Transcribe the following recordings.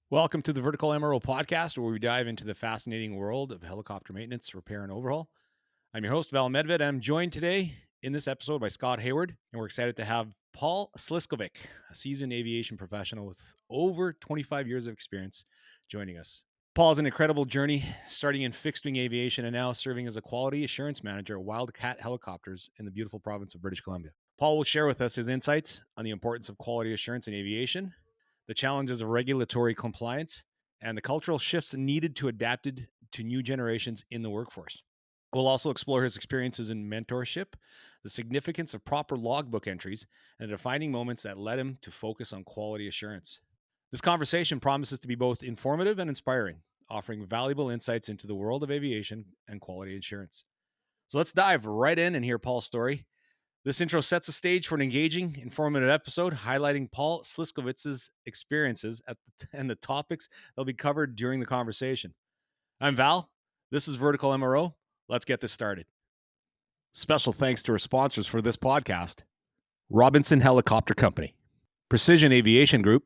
Welcome to the Vertical MRO Podcast, where we dive into the fascinating world of helicopter maintenance, repair, and overhaul. I'm your host, Val Medved. I'm joined today in this episode by Scott Hayward, and we're excited to have Paul Sliskovic, a seasoned aviation professional with over 25 years of experience, joining us. Paul has an incredible journey, starting in fixed-wing aviation and now serving as a quality assurance manager at Wildcat Helicopters in the beautiful province of British Columbia. Paul will share with us his insights on the importance of quality assurance in aviation, the challenges of regulatory compliance, and the cultural shifts needed to adapt to new generations in the workforce. We'll also explore his experiences in mentorship, the significance of proper logbook entries, and the defining moments that led him to focus on quality assurance. This conversation promises to be both informative and inspiring, offering valuable insights into the world of aviation and quality assurance. So let's dive right in and hear Paul's story. This intro sets the stage for an engaging, informative episode highlighting Paul Sliskovic's experiences and the topics that'll be covered during the conversation. I'm Val. This is Vertical MRO. Let's get this started. Special thanks to our sponsors for this podcast: Robinson Helicopter Company, Precision Aviation Group.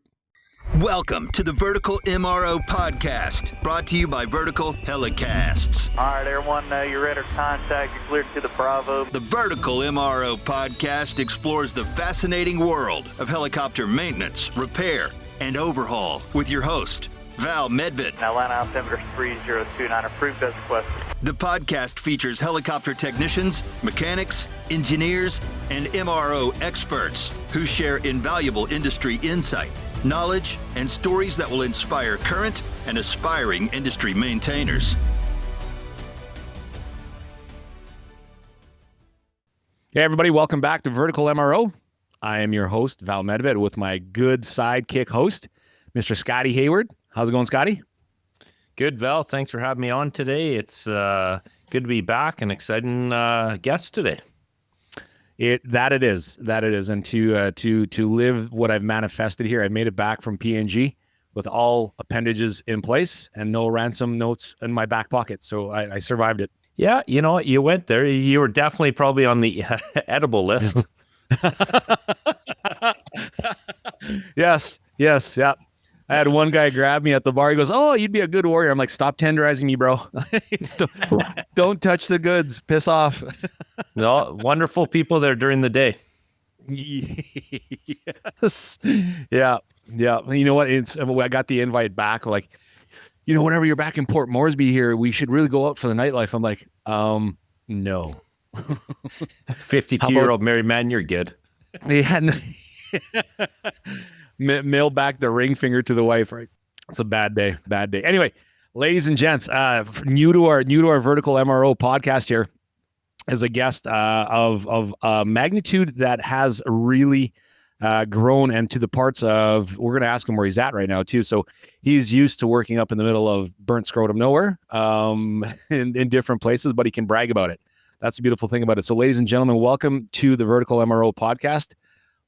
Welcome to the Vertical MRO Podcast, brought to you by Vertical HeliCASTS. All right, everyone, you're ready to contact. You're cleared to the Bravo. The Vertical MRO Podcast explores the fascinating world of helicopter maintenance, repair, and overhaul with your host, Val Medved. Now, line altimeter 3029, approved as requested. The podcast features helicopter technicians, mechanics, engineers, and MRO experts who share invaluable industry insight, knowledge, and stories that will inspire current and aspiring industry maintainers. Hey, everybody, welcome back to Vertical MRO. I am your host, Val Medved, with my good sidekick host, Mr. Scotty Hayward. How's it going, Scotty? Good, Val. Thanks for having me on today. It's good to be back. An exciting guest today. That it is, and to live what I've manifested here. I made it back from PNG with all appendages in place and no ransom notes in my back pocket. So I survived it. Yeah, you know what? You went there. You were definitely probably on the edible list. Yes, yeah. I had one guy grab me at the bar. He goes, "Oh, you'd be a good warrior." I'm like, "Stop tenderizing me, bro. Don't touch the goods. Piss off." No, wonderful people there during the day. Yes. Yeah. You know what? I got the invite back. Like, whenever you're back in Port Moresby here, we should really go out for the nightlife. I'm like, no. 52-year-old married man, you're good. Yeah. Mail back the ring finger to the wife, right? It's a bad day. Anyway, ladies and gents, new to our Vertical MRO podcast here is a guest of magnitude that has really grown, and to the parts of, we're going to ask him where he's at right now too. So he's used to working up in the middle of burnt scrotum nowhere, in different places, but he can brag about it. That's the beautiful thing about it. So ladies and gentlemen, welcome to the Vertical MRO podcast,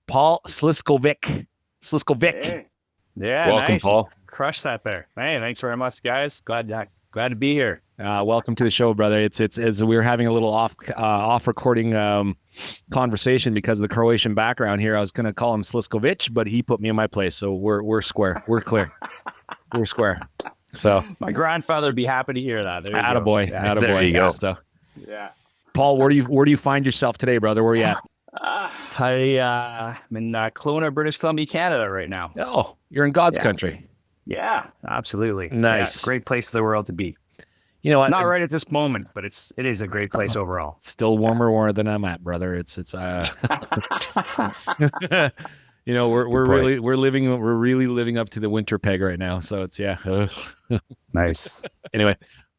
Paul Sliskovic. Hey. Yeah, welcome, nice. Paul. Crush that there. Hey, thanks very much, guys. Glad to be here. Welcome to the show, brother. It's we were having a little off recording conversation because of the Croatian background here. I was going to call him Sliskovic, but he put me in my place, so we're square. We're clear. We're square. So my grandfather would be happy to hear that. There you attaboy. go. Yeah. Attaboy. There you go. So, Yeah. Paul, where do you find yourself today, brother? Where are you at? I'm in Kelowna, British Columbia, Canada right now. Oh, you're in God's country. Yeah, absolutely. Nice. Yeah, great place in the world to be. You know what? Not right at this moment, but it is a great place overall. It's still warmer than I'm at, brother. It's we're really living up to the winter peg right now. So it's Nice. Anyway,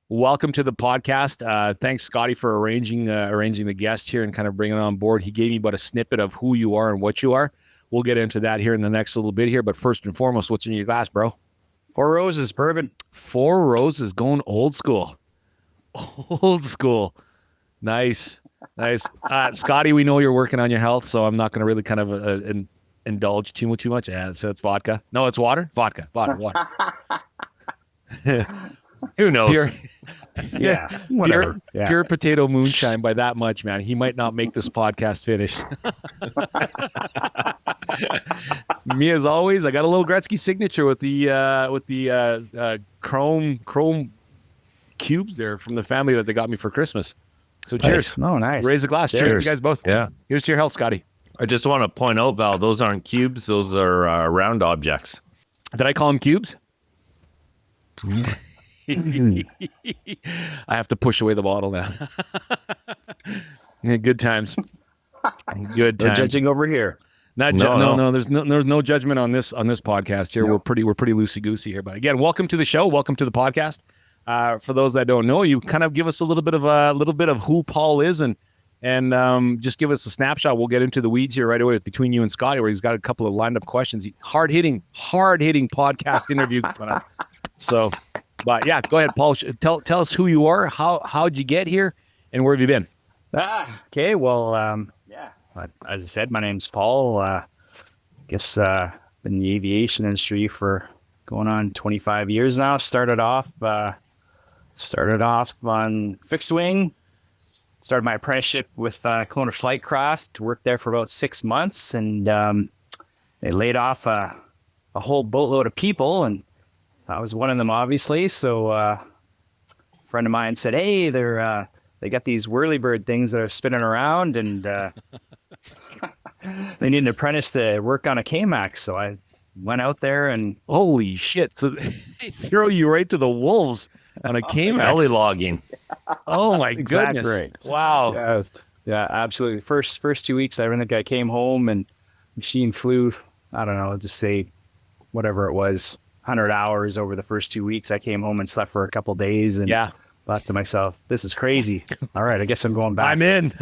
welcome to the podcast. Thanks, Scotty, for arranging the guest here and kind of bringing it on board. He gave me about a snippet of who you are and what you are. We'll get into that here in the next little bit here. But first and foremost, what's in your glass, bro? Four Roses bourbon. Four Roses, going old school. Old school. Nice. Scotty, we know you're working on your health, so I'm not going to really kind of indulge too much. Yeah, so it's vodka. No, it's water. Water. Who knows? Whatever. Pure potato moonshine by that much, man. He might not make this podcast finish. Me as always. I got a little Gretzky signature with the chrome cubes there from the family that they got me for Christmas. So cheers. Nice. Oh, nice. Raise a glass. Cheers to you guys both. Yeah. Here's to your health, Scotty. I just want to point out, Val, those aren't cubes. Those are round objects. Did I call them cubes? I have to push away the bottle now. Yeah, good times. Good No times. judging over here. No. There's no judgment on this podcast here. No. We're pretty loosey goosey here. But again, welcome to the show. Welcome to the podcast. For those that don't know, you kind of give us a little bit of who Paul is and just give us a snapshot. We'll get into the weeds here right away between you and Scotty, where he's got a couple of lined up questions. Hard hitting podcast interview. So, but yeah, go ahead, Paul. Tell us who you are. How'd you get here, and where have you been? Okay. Well, as I said, my name's Paul. Guess been in the aviation industry for going on 25 years now. Started off on fixed wing. Started my apprenticeship with Kelowna Flightcraft. Worked there for about 6 months, and they laid off a whole boatload of people, and I was one of them, obviously. So a friend of mine said, "Hey, they got these whirlybird things that are spinning around, and they need an apprentice to work on a K-Max." So I went out there and holy shit! So they throw you right to the wolves on a K-Max. Belly logging. Oh my exactly goodness! right. Wow. Yeah, absolutely. First 2 weeks, I think I came home and machine flew. I don't know, just say whatever it was, 100 hours over the first 2 weeks. I came home and slept for a couple days and thought to myself, "This is crazy. All right, I guess I'm going back." I'm in.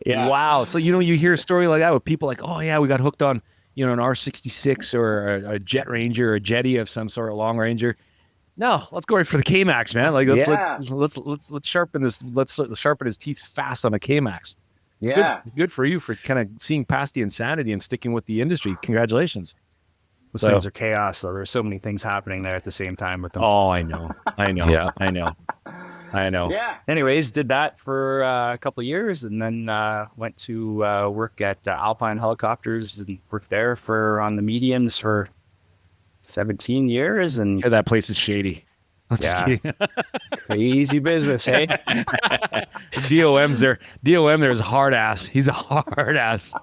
Yeah. Wow. So, you hear a story like that with people like, "Oh yeah, we got hooked on, an R66 or a Jet Ranger or a Jetty of some sort of long ranger." No, let's go right for the K-Max, man. Like let's sharpen this. Let's sharpen his teeth fast on a K-Max. Yeah. Good for you for kind of seeing past the insanity and sticking with the industry. Congratulations. Those things are chaos, though. There's so many things happening there at the same time with them. Oh, I know. Yeah. I know. Yeah. Anyways, did that for a couple of years, and then went to work at Alpine Helicopters and worked there on the mediums for 17 years. And Yeah, that place is shady. I'm just kidding. Crazy business, hey? DOM's there. DOM there is hard ass. He's a hard ass.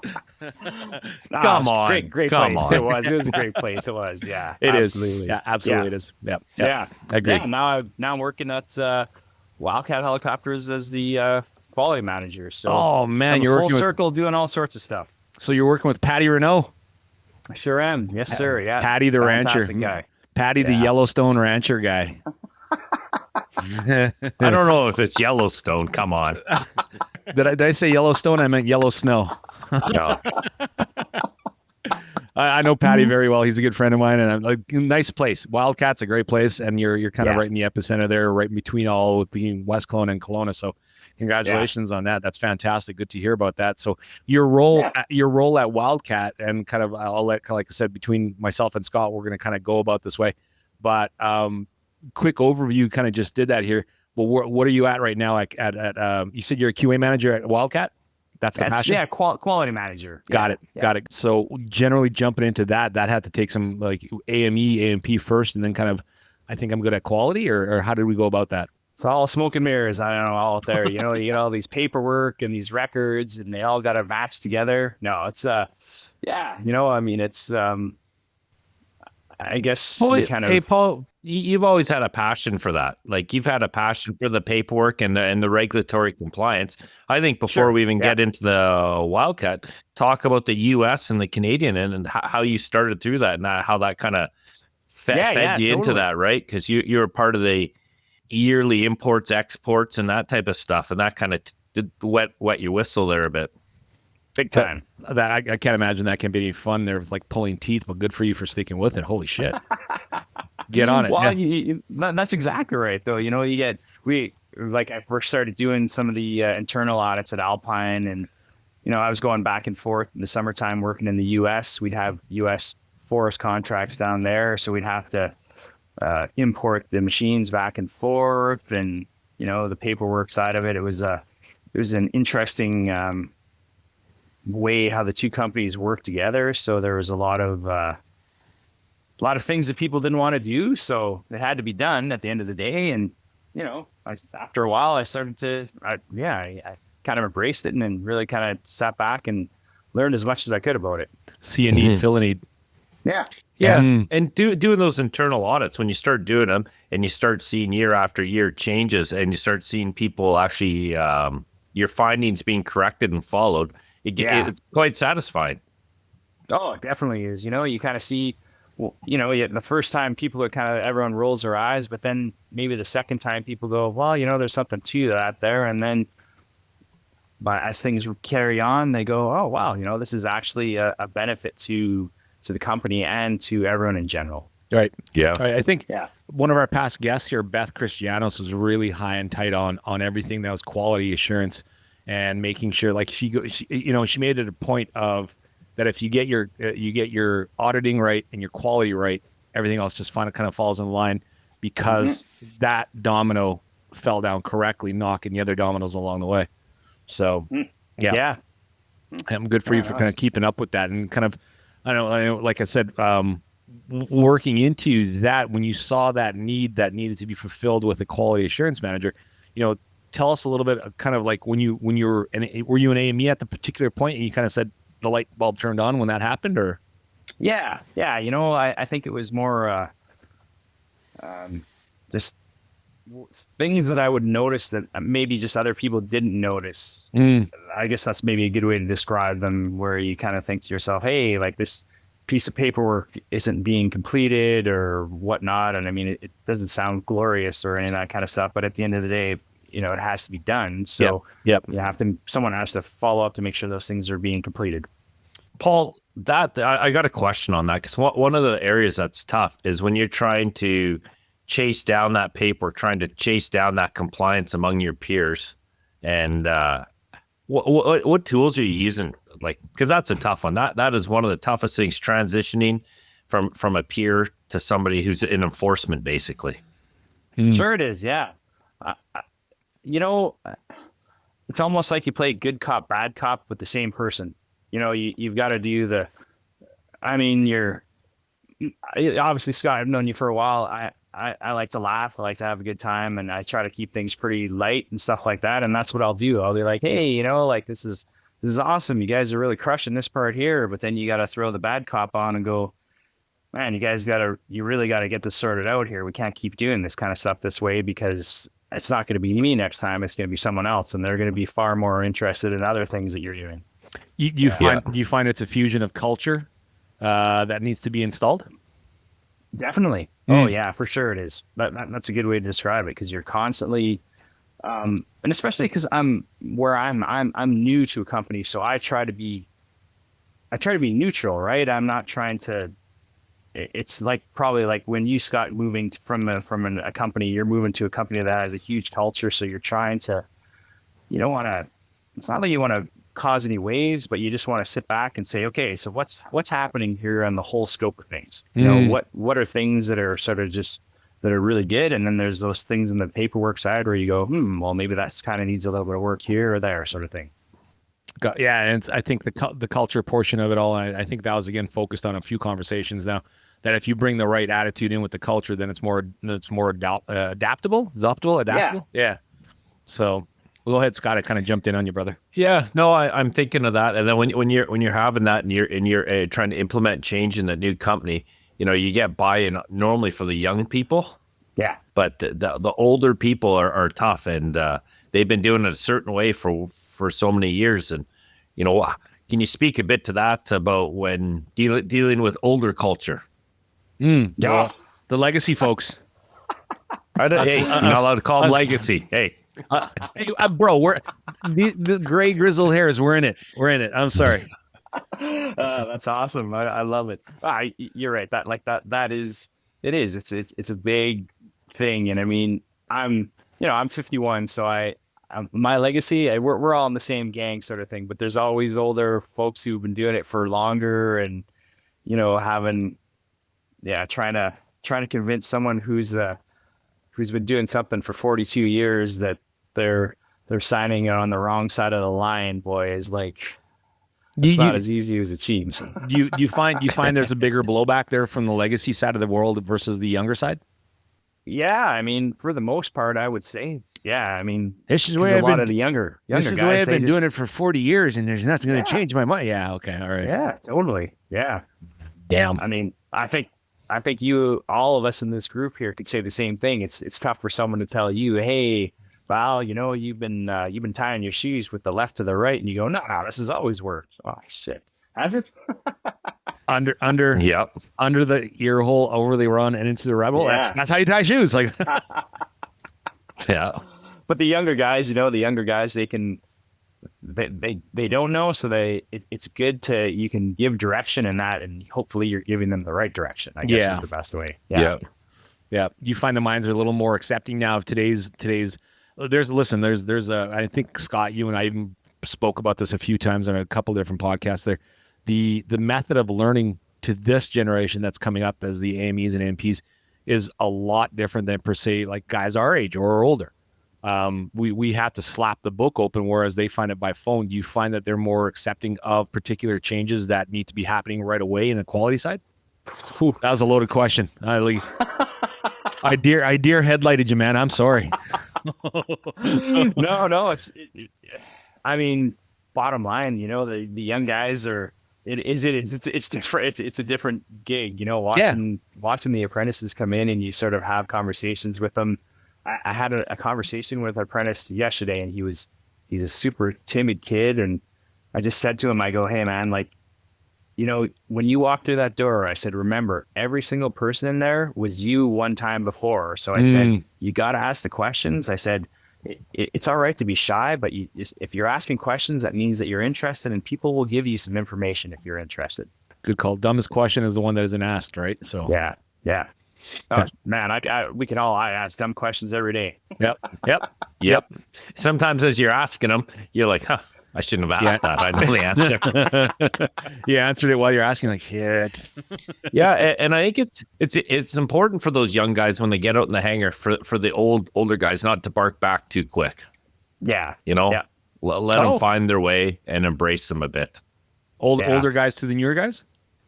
Come on. Great Come place. on. It was a great place. It was, yeah. It is. Absolutely. Yeah, absolutely it is. Yeah. I agree. Yeah, now I'm working at Wildcat Helicopters as the quality manager. So Oh man, I'm you're full working with, circle doing all sorts of stuff. so you're working with Patty Renault. I sure am. Yes, sir. Yeah. Patty the Fantastic rancher. guy. Patty the Yellowstone rancher guy. I don't know if it's Yellowstone. Come on. Did I say Yellowstone? I meant yellow snow. No. I know Patty very well. He's a good friend of mine, and I'm like, nice place. Wildcat's a great place, and you're kind of right in the epicenter there, right between West Kelowna and Kelowna. So, congratulations on that. That's fantastic. Good to hear about that. So, your role at Wildcat, and kind of I'll let, like I said, between myself and Scott, we're going to kind of go about this way. But quick overview, kind of just did that here. Well, what are you at right now? At you said you're a QA manager at Wildcat. That's the passion. Yeah, quality manager. Got it. So generally jumping into that had to take some like AMP first, and then kind of, I think I'm good at quality, or how did we go about that? It's all smoke and mirrors. I don't know, all out there. You get all these paperwork and these records, and they all got to match together. No, it's I mean, it's I guess Hey, Paul, you've always had a passion for that. Like you've had a passion for the paperwork and the regulatory compliance. I think before we even get into the Wildcat, talk about the U.S. and the Canadian and how you started through that and how that kind of fed you into that, right? Because you're part of the yearly imports, exports, and that type of stuff, and that kind of did wet your whistle there a bit. Big time. That I can't imagine that can be any fun. They're like pulling teeth, but good for you for sticking with it. Holy shit. Get on it. Well, that's exactly right, though. I first started doing some of the internal audits at Alpine, and I was going back and forth in the summertime working in the U.S. We'd have U.S. forest contracts down there, so we'd have to import the machines back and forth, and the paperwork side of it. It was an interesting way how the two companies work together. So there was a lot of things that people didn't want to do. So it had to be done at the end of the day. And, after a while, I started to, I kind of embraced it and then really kind of sat back and learned as much as I could about it. See a need, fill a need. Yeah. Yeah. And doing those internal audits, when you start doing them and you start seeing year after year changes and you start seeing people actually, your findings being corrected and followed, it's quite satisfying. Oh, it definitely is. You kind of see, the first time people everyone rolls their eyes, but then maybe the second time people go, well, there's something to that there. And then as things carry on, they go, oh, wow, this is actually a benefit to the company and to everyone in general. Right. Yeah. Right. I think one of our past guests here, Beth Christianos, was really high and tight on everything that was quality assurance and making sure, like she made it a point of that if you get your auditing right and your quality right, everything else just kind of falls in line because that domino fell down correctly, knocking the other dominoes along the way. So yeah. I'm good for you for kind of keeping up with that and kind of, I know, like I said, working into that when you saw that need that needed to be fulfilled with a quality assurance manager, tell us a little bit kind of like were you an AME at the particular point and you kind of said the light bulb turned on when that happened, or? Yeah. I think it was more just things that I would notice that maybe just other people didn't notice. I guess that's maybe a good way to describe them, where you kind of think to yourself, hey, like this piece of paperwork isn't being completed or whatnot. And I mean, it doesn't sound glorious or any of that kind of stuff, but at the end of the day, it has to be done. So someone has to follow up to make sure those things are being completed. Paul, I got a question on that, because one of the areas that's tough is when you're trying to chase down that paperwork, trying to chase down that compliance among your peers. And what tools are you using? Like, because that's a tough one. That is one of the toughest things, transitioning from a peer to somebody who's in enforcement, basically. Sure it is, yeah. It's almost like you play good cop, bad cop with the same person. You've got to do obviously, Scott, I've known you for a while. I like to laugh. I like to have a good time, and I try to keep things pretty light and stuff like that. And that's what I'll do. I'll be like, hey, like this is awesome. You guys are really crushing this part here. But then you got to throw the bad cop on and go, man, you really got to get this sorted out here. We can't keep doing this kind of stuff this way, because it's not going to be me next time. It's going to be someone else, and they're going to be far more interested in other things that you're doing. Do you find it's a fusion of culture that needs to be installed? Definitely. Oh yeah, for sure it is. That's a good way to describe it, because you're constantly, and especially because I'm new to a company, so I try to be neutral, right? I'm not trying to. It's like probably like when you, Scott, moving from a company, you're moving to a company that has a huge culture, so you're trying to, you don't want to. It's not like you want to cause any waves, but you just want to sit back and say, okay, so what's happening here on the whole scope of things? What are things that are sort of just that are really good, and then there's those things in the paperwork side where you go, well, maybe that's kind of needs a little bit of work here or there, sort of thing. Yeah, and I think the culture portion of it all, I think that was again focused on a few conversations now. That if you bring the right attitude in with the culture, then it's more adaptable. Is adaptable? Yeah. So. Well, go ahead, Scott. I kind of jumped in on you, brother. Yeah, no, I'm thinking of that. And then when you're having that and you're trying to implement change in the new company, you get buy-in normally for the young people. Yeah. But the older people are tough, and they've been doing it a certain way for so many years. And can you speak a bit to that about when dealing with older culture? Yeah, the legacy folks. You're not allowed to call them legacy. Hey. Bro, we're the gray grizzled hairs. We're in it. I'm sorry. That's awesome. I love it. You're right. That is. It's a big thing, and I mean, I'm 51, so my legacy. We're all in the same gang, sort of thing. But there's always older folks who've been doing it for longer, and trying to convince someone who's been doing something for 42 years that they're signing on the wrong side of the line, boy, is like, It's not as easy as it seems. Do you find there's a bigger blowback there from the legacy side of the world versus the younger side? Yeah, I mean, for the most part, I would say, yeah. I mean, this is the way a lot of the younger this is guys, the way I've been doing it for 40 years, and there's nothing going to change my mind. Yeah, okay, all right. Yeah, totally. Yeah. Damn. I mean, I think you, all of us in this group here, could say the same thing. It's tough for someone to tell you, hey, Val, you know, you've been tying your shoes with the left to the right, and you go, no, this has always worked. Oh shit, has it? under the ear hole, over the run, and into the rebel. Yeah. That's how you tie shoes. Like, Yeah. But the younger guys, they can, they don't know, so it's good you can give direction in that, and hopefully you're giving them the right direction. I guess is the best way. Yeah. Yeah. You find the minds are a little more accepting now of today's. There's I think Scott, you and I even spoke about this a few times on a couple different podcasts there. The method of learning to this generation that's coming up as the AMEs and AMPs is a lot different than per se like guys our age or older. We have to slap the book open, whereas they find it by phone. Do you find that they're more accepting of particular changes that need to be happening right away in the quality side? Whew, that was a loaded question. I deer headlighted you, man. I'm sorry. No, I mean, bottom line, you know, the young guys are, it's different. It's a different gig, you know, watching the apprentices come in and you sort of have conversations with them. I had a conversation with an apprentice yesterday, and he's a super timid kid. And I just said to him, I go, hey man, like, you know, when you walk through that door, I said, remember, every single person in there was you one time before. So I said, you got to ask the questions. I said, it's all right to be shy, but if you're asking questions, that means that you're interested, and people will give you some information if you're interested. Good call. Dumbest question is the one that isn't asked, right? So yeah. Oh man, I ask dumb questions every day. Yep. Sometimes as you're asking them, you're like, huh, I shouldn't have asked that. I know the answer. You answered it while you're asking, like, shit. Yeah, and I think it's important for those young guys when they get out in the hangar for the older guys not to bark back too quick. Yeah, you know, let them find their way and embrace them a bit. Older guys to the newer guys.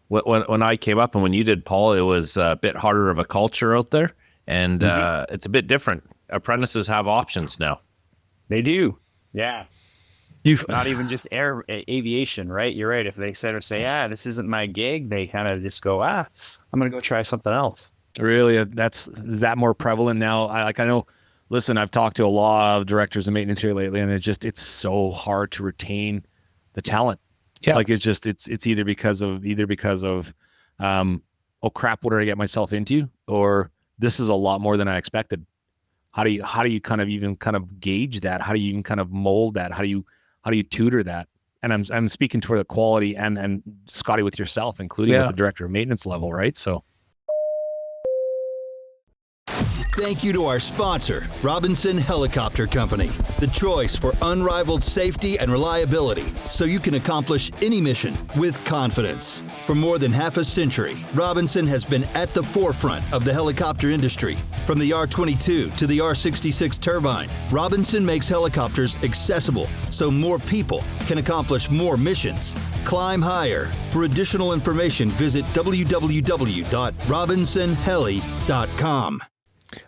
When I came up and when you did, Paul, it was a bit harder of a culture out there, and it's a bit different. Apprentices have options now. They do. Yeah. Not even just aviation, right? You're right. If they say, this isn't my gig, they kind of just go, I'm going to go try something else. Really? Is that more prevalent now? I know, listen, I've talked to a lot of directors of maintenance here lately, and it's so hard to retain the talent. Yeah. Like it's either because of, oh crap, what did I get myself into? Or this is a lot more than I expected. How do you kind of gauge that? How do you even kind of mold that? How do you tutor that? And I'm speaking toward the quality and Scotty with yourself, including at the director of maintenance level, right? So. Thank you to our sponsor, Robinson Helicopter Company, the choice for unrivaled safety and reliability, so you can accomplish any mission with confidence. For more than half a century, Robinson has been at the forefront of the helicopter industry. From the R-22 to the R-66 turbine, Robinson makes helicopters accessible so more people can accomplish more missions. Climb higher. For additional information, visit www.robinsonheli.com.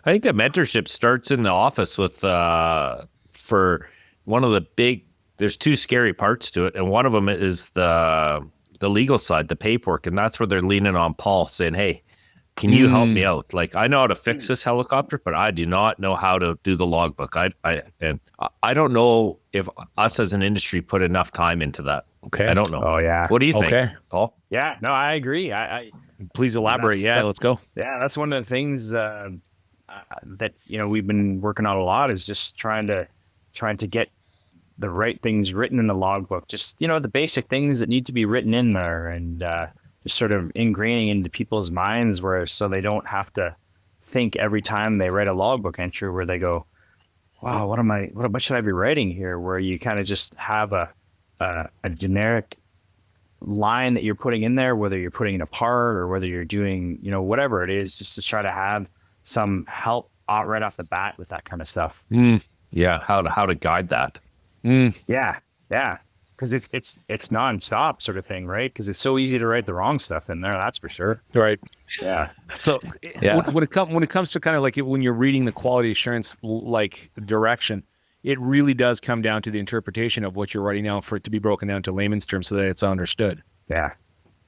I think that mentorship starts in the office with for one of the big, there's two scary parts to it. And one of them is the legal side, the paperwork. And that's where they're leaning on Paul saying, hey, can you help me out? Like, I know how to fix this helicopter, but I do not know how to do the logbook. I don't know if us as an industry put enough time into that. Okay. I don't know. Oh, yeah. What do you think, Paul? Yeah, no, I agree. Please elaborate. Let's go. Yeah, that's one of the things that, you know, we've been working on a lot, is just trying to get the right things written in the logbook. Just, you know, the basic things that need to be written in there, and just sort of ingraining into people's minds, so they don't have to think every time they write a logbook entry where they go, wow, what should I be writing here? Where you kind of just have a generic line that you're putting in there, whether you're putting in a part or whether you're doing, you know, whatever it is, just to try to have some help right off the bat with that kind of stuff. Yeah. How to guide that. Yeah. because it's nonstop sort of thing, right? Because it's so easy to write the wrong stuff in there. That's for sure. Right. Yeah. So when it comes to kind of like when you're reading the quality assurance like direction, it really does come down to the interpretation of what you're writing down for it to be broken down to layman's terms so that it's understood. Yeah.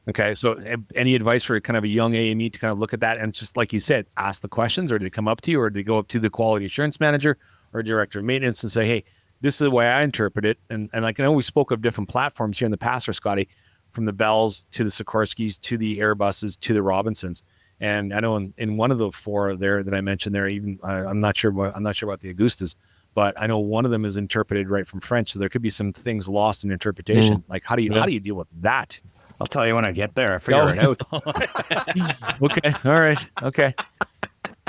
Okay. So any advice for kind of a young AME to kind of look at that and just like you said, ask the questions, or do they come up to you, or do they go up to the quality assurance manager or director of maintenance and say, hey, this is the way I interpret it. And like I know we spoke of different platforms here in the past, or Scotty, from the Bells to the Sikorskis to the Airbuses to the Robinsons. And I know in one of the four there that I mentioned there, even I'm not sure about the Augustas, but I know one of them is interpreted right from French. So there could be some things lost in interpretation. Like how do you deal with that? I'll tell you when I get there. I figure it out. Okay. All right.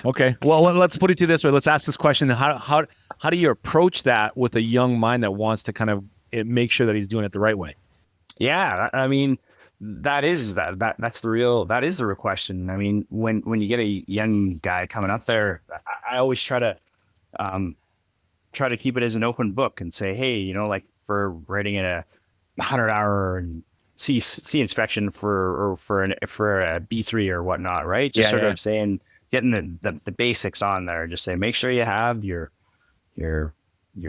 Okay. Well, let's put it to this way. Let's ask this question. How do you approach that with a young mind that wants to kind of make sure that he's doing it the right way? Yeah. I mean, that's the real question. I mean, when you get a young guy coming up there, I always try to keep it as an open book and say, hey, you know, like for writing in a 100-hour C inspection for a B3 or whatnot, right? Just sort of saying, getting the basics on there. Just say, make sure you have your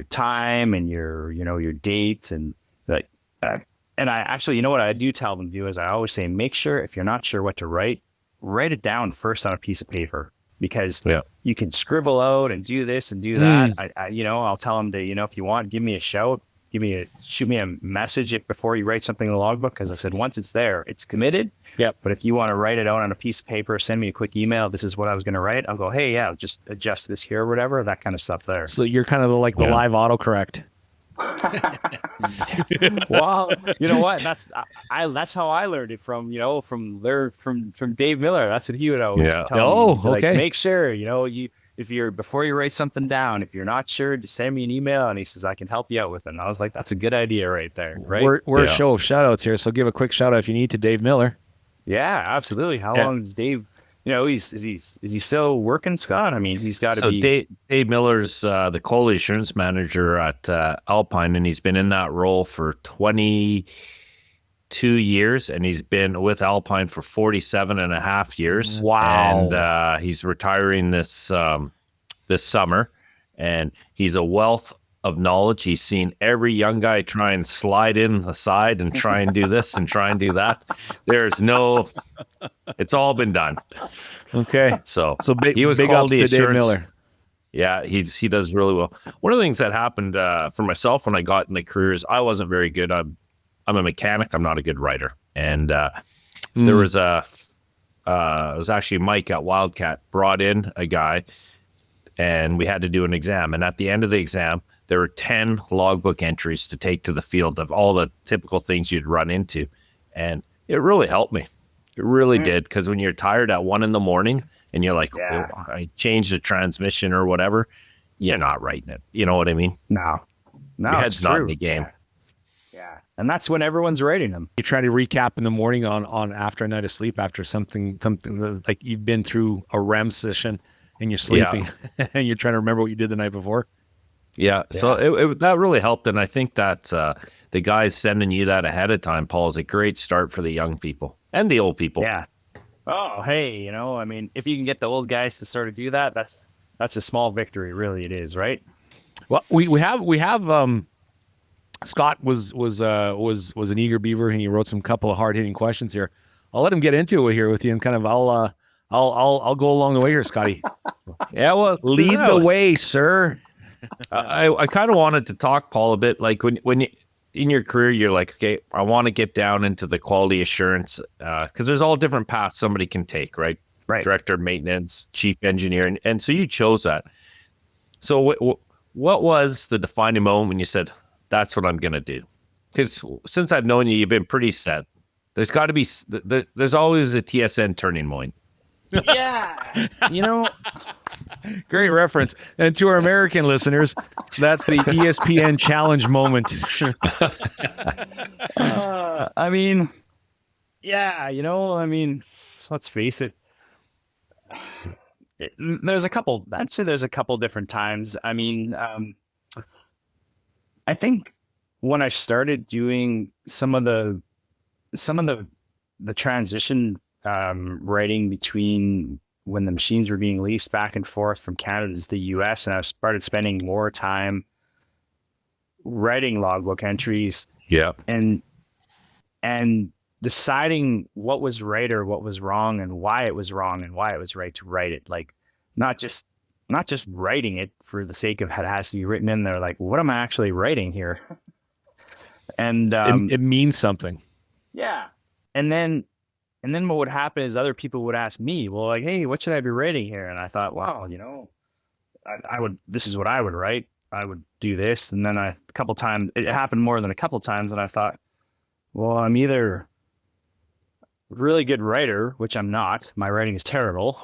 time and your dates and like. And I actually, you know what I do tell them to do is I always say, make sure if you're not sure what to write it down first on a piece of paper, because you can scribble out and do this and do that. I'll tell them to, if you want, give me a shout. Shoot me a message before you write something in the logbook. Because I said, once it's there, it's committed. Yep. But if you want to write it out on a piece of paper, send me a quick email. This is what I was going to write. I'll go, hey, yeah, just adjust this here or whatever, that kind of stuff there. So you're kind of the live autocorrect. Well, you know what? That's how I learned it from Dave Miller. That's what he would always tell me. Like, make sure, before you write something down, if you're not sure, just send me an email. And he says, I can help you out with it. And I was like, that's a good idea right there. Right. We're a show of shout outs here. So give a quick shout out if you need to Dave Miller. Yeah, absolutely. How long is Dave? Is he still working, Scott? I mean, he's got to be. Dave Miller's the quality assurance manager at Alpine, and he's been in that role for 22 years, and he's been with Alpine for 47 and a half years. Wow. And he's retiring this summer, and he's a wealth of knowledge. He's seen every young guy try and slide in the side and try and do this and try and do that. It's all been done. Okay. So big, he was big ups to Dave Miller. Yeah, he does really well. One of the things that happened for myself when I got in the career is I wasn't very good. I'm a mechanic. I'm not a good writer. And there was it was actually Mike at Wildcat brought in a guy, and we had to do an exam. And at the end of the exam, there were 10 logbook entries to take to the field of all the typical things you'd run into. And it really helped me. It really did. Because when you're tired at 1 a.m. and you're like, I changed the transmission or whatever, you're not writing it. You know what I mean? No, your head's not in the game. Yeah. And that's when everyone's writing them. You try to recap in the morning on after a night of sleep, after something like you've been through a REM session and you're sleeping and you're trying to remember what you did the night before. Yeah. So that really helped. And I think that the guys sending you that ahead of time, Paul, is a great start for the young people and the old people. Yeah. Oh, hey, I mean, if you can get the old guys to sort of do that, that's a small victory. Really, it is, right? Well, we have Scott was an eager beaver, and he wrote some couple of hard hitting questions here. I'll let him get into it here with you, and kind of I'll go along the way here, Scotty. Yeah, well, lead the way, sir. I kind of wanted to talk, Paul, a bit like when you, in your career, you're like, okay, I want to get down into the quality assurance because there's all different paths somebody can take, right? Right. Director of maintenance, chief engineer, and so you chose that. So what was the defining moment when you said, that's what I'm going to do? Because since I've known you, you've been pretty set. There's got to be, there's always a TSN turning point. Yeah. Great reference. And to our American listeners, that's the ESPN challenge moment. I mean, let's face it. There's a couple different times. I mean, I think when I started doing some of the transition writing between when the machines were being leased back and forth from Canada to the US, and I started spending more time writing logbook entries and deciding what was right or what was wrong and why it was wrong and why it was right to write it. Like not just writing it for the sake of it has to be written in there. Like, what am I actually writing here? And it means something. Yeah. And then what would happen is other people would ask me, well, like, hey, what should I be writing here? And I thought, wow, this is what I would write. I would do this. And then a couple times, it happened more than a couple times. And I thought, well, I'm either a really good writer, which I'm not, my writing is terrible,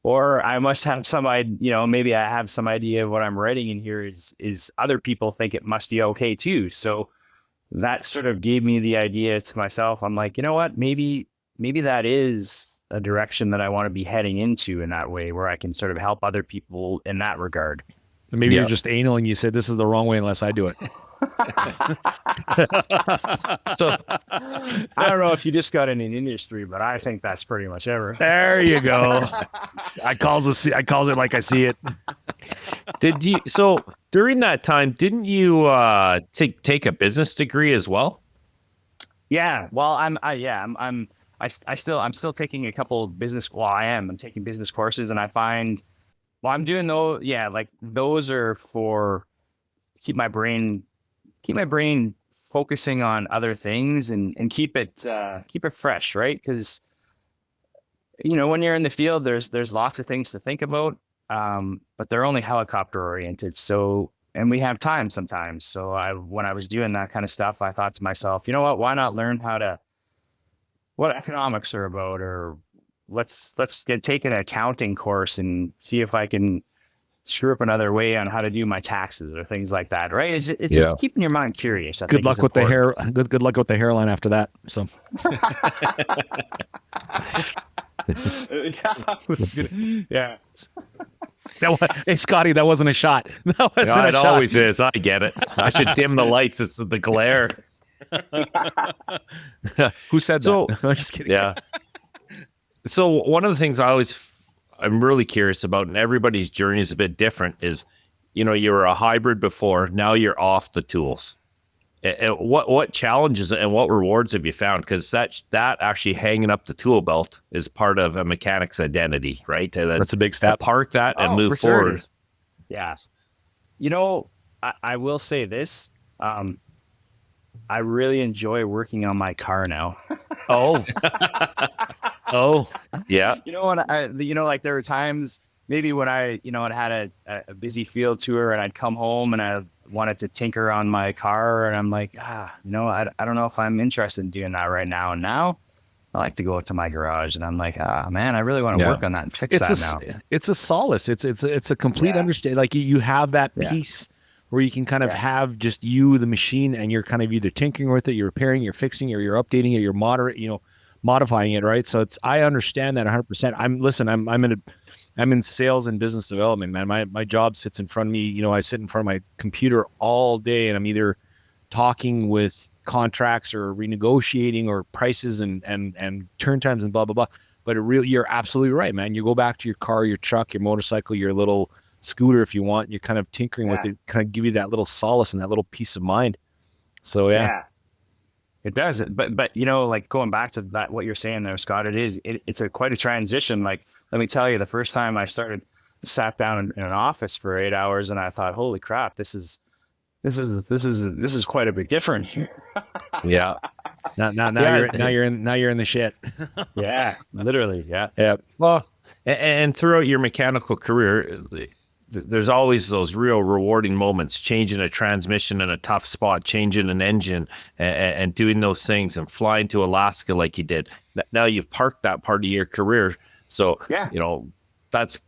or I must have some idea, maybe I have some idea of what I'm writing in here is other people think it must be okay too. So that sort of gave me the idea to myself. I'm like, you know what, maybe that is a direction that I want to be heading into in that way, where I can sort of help other people in that regard. Maybe you're just anal and you said this is the wrong way unless I do it. So I don't know if you just got in an industry, but I think that's pretty much ever. There you go. I calls it like I see it. So during that time, didn't you take a business degree as well? Yeah. Well, I'm still taking a couple business. Well, I'm taking business courses, and I find, well, I'm doing those. Yeah, like those are for keep my brain focusing on other things and keep it fresh, right? Because when you're in the field, there's lots of things to think about, but they're only helicopter oriented. So, and we have time sometimes. So when I was doing that kind of stuff, I thought to myself, you know what? Why not learn what economics are about, or let's take an accounting course and see if I can screw up another way on how to do my taxes or things like that, right? It's just keeping your mind curious. Good luck with the hair. Good luck with the hairline after that. So. Yeah. Hey, Scotty, that wasn't a shot. That wasn't a shot. It always is. I get it. I should dim the lights. It's the glare. Who said so, that? I'm just kidding. Yeah. So one of the things I'm really curious about, and everybody's journey is a bit different, is, you were a hybrid before, now you're off the tools. What challenges and what rewards have you found? Because that actually hanging up the tool belt is part of a mechanic's identity, right? That's a big step. Park that and move forward. Sure. Yeah. I will say this. I really enjoy working on my car now. Oh, yeah. Like there were times maybe when I had a busy field tour and I'd come home and I wanted to tinker on my car, and I'm like, I don't know if I'm interested in doing that right now. And now I like to go to my garage and I'm like, man, I really want to work on that and fix that now. It's a solace. It's a complete understanding. Like you have that piece where you can kind of have just you, the machine, and you're kind of either tinkering with it, you're repairing, you're fixing, or you're updating it, you're modifying it, right? So I understand that 100%. I'm in sales and business development, man. My job sits in front of me. I sit in front of my computer all day, and I'm either talking with contracts or renegotiating or prices and turn times and blah blah blah. But you're absolutely right, man. You go back to your car, your truck, your motorcycle, your little scooter, if you want. You're kind of tinkering with it, kind of give you that little solace and that little peace of mind. So yeah. It does. But like going back to that, what you're saying there, Scott, it's quite a transition. Like, let me tell you, the first time I sat down in an office for 8 hours, and I thought, holy crap, this is quite a bit different. Yeah. Now you're in the shit. Yeah, literally. Yeah. Yeah. Well, and throughout your mechanical career, there's always those real rewarding moments, changing a transmission in a tough spot, changing an engine and doing those things, and flying to Alaska like you did. Now you've parked that part of your career. So, that's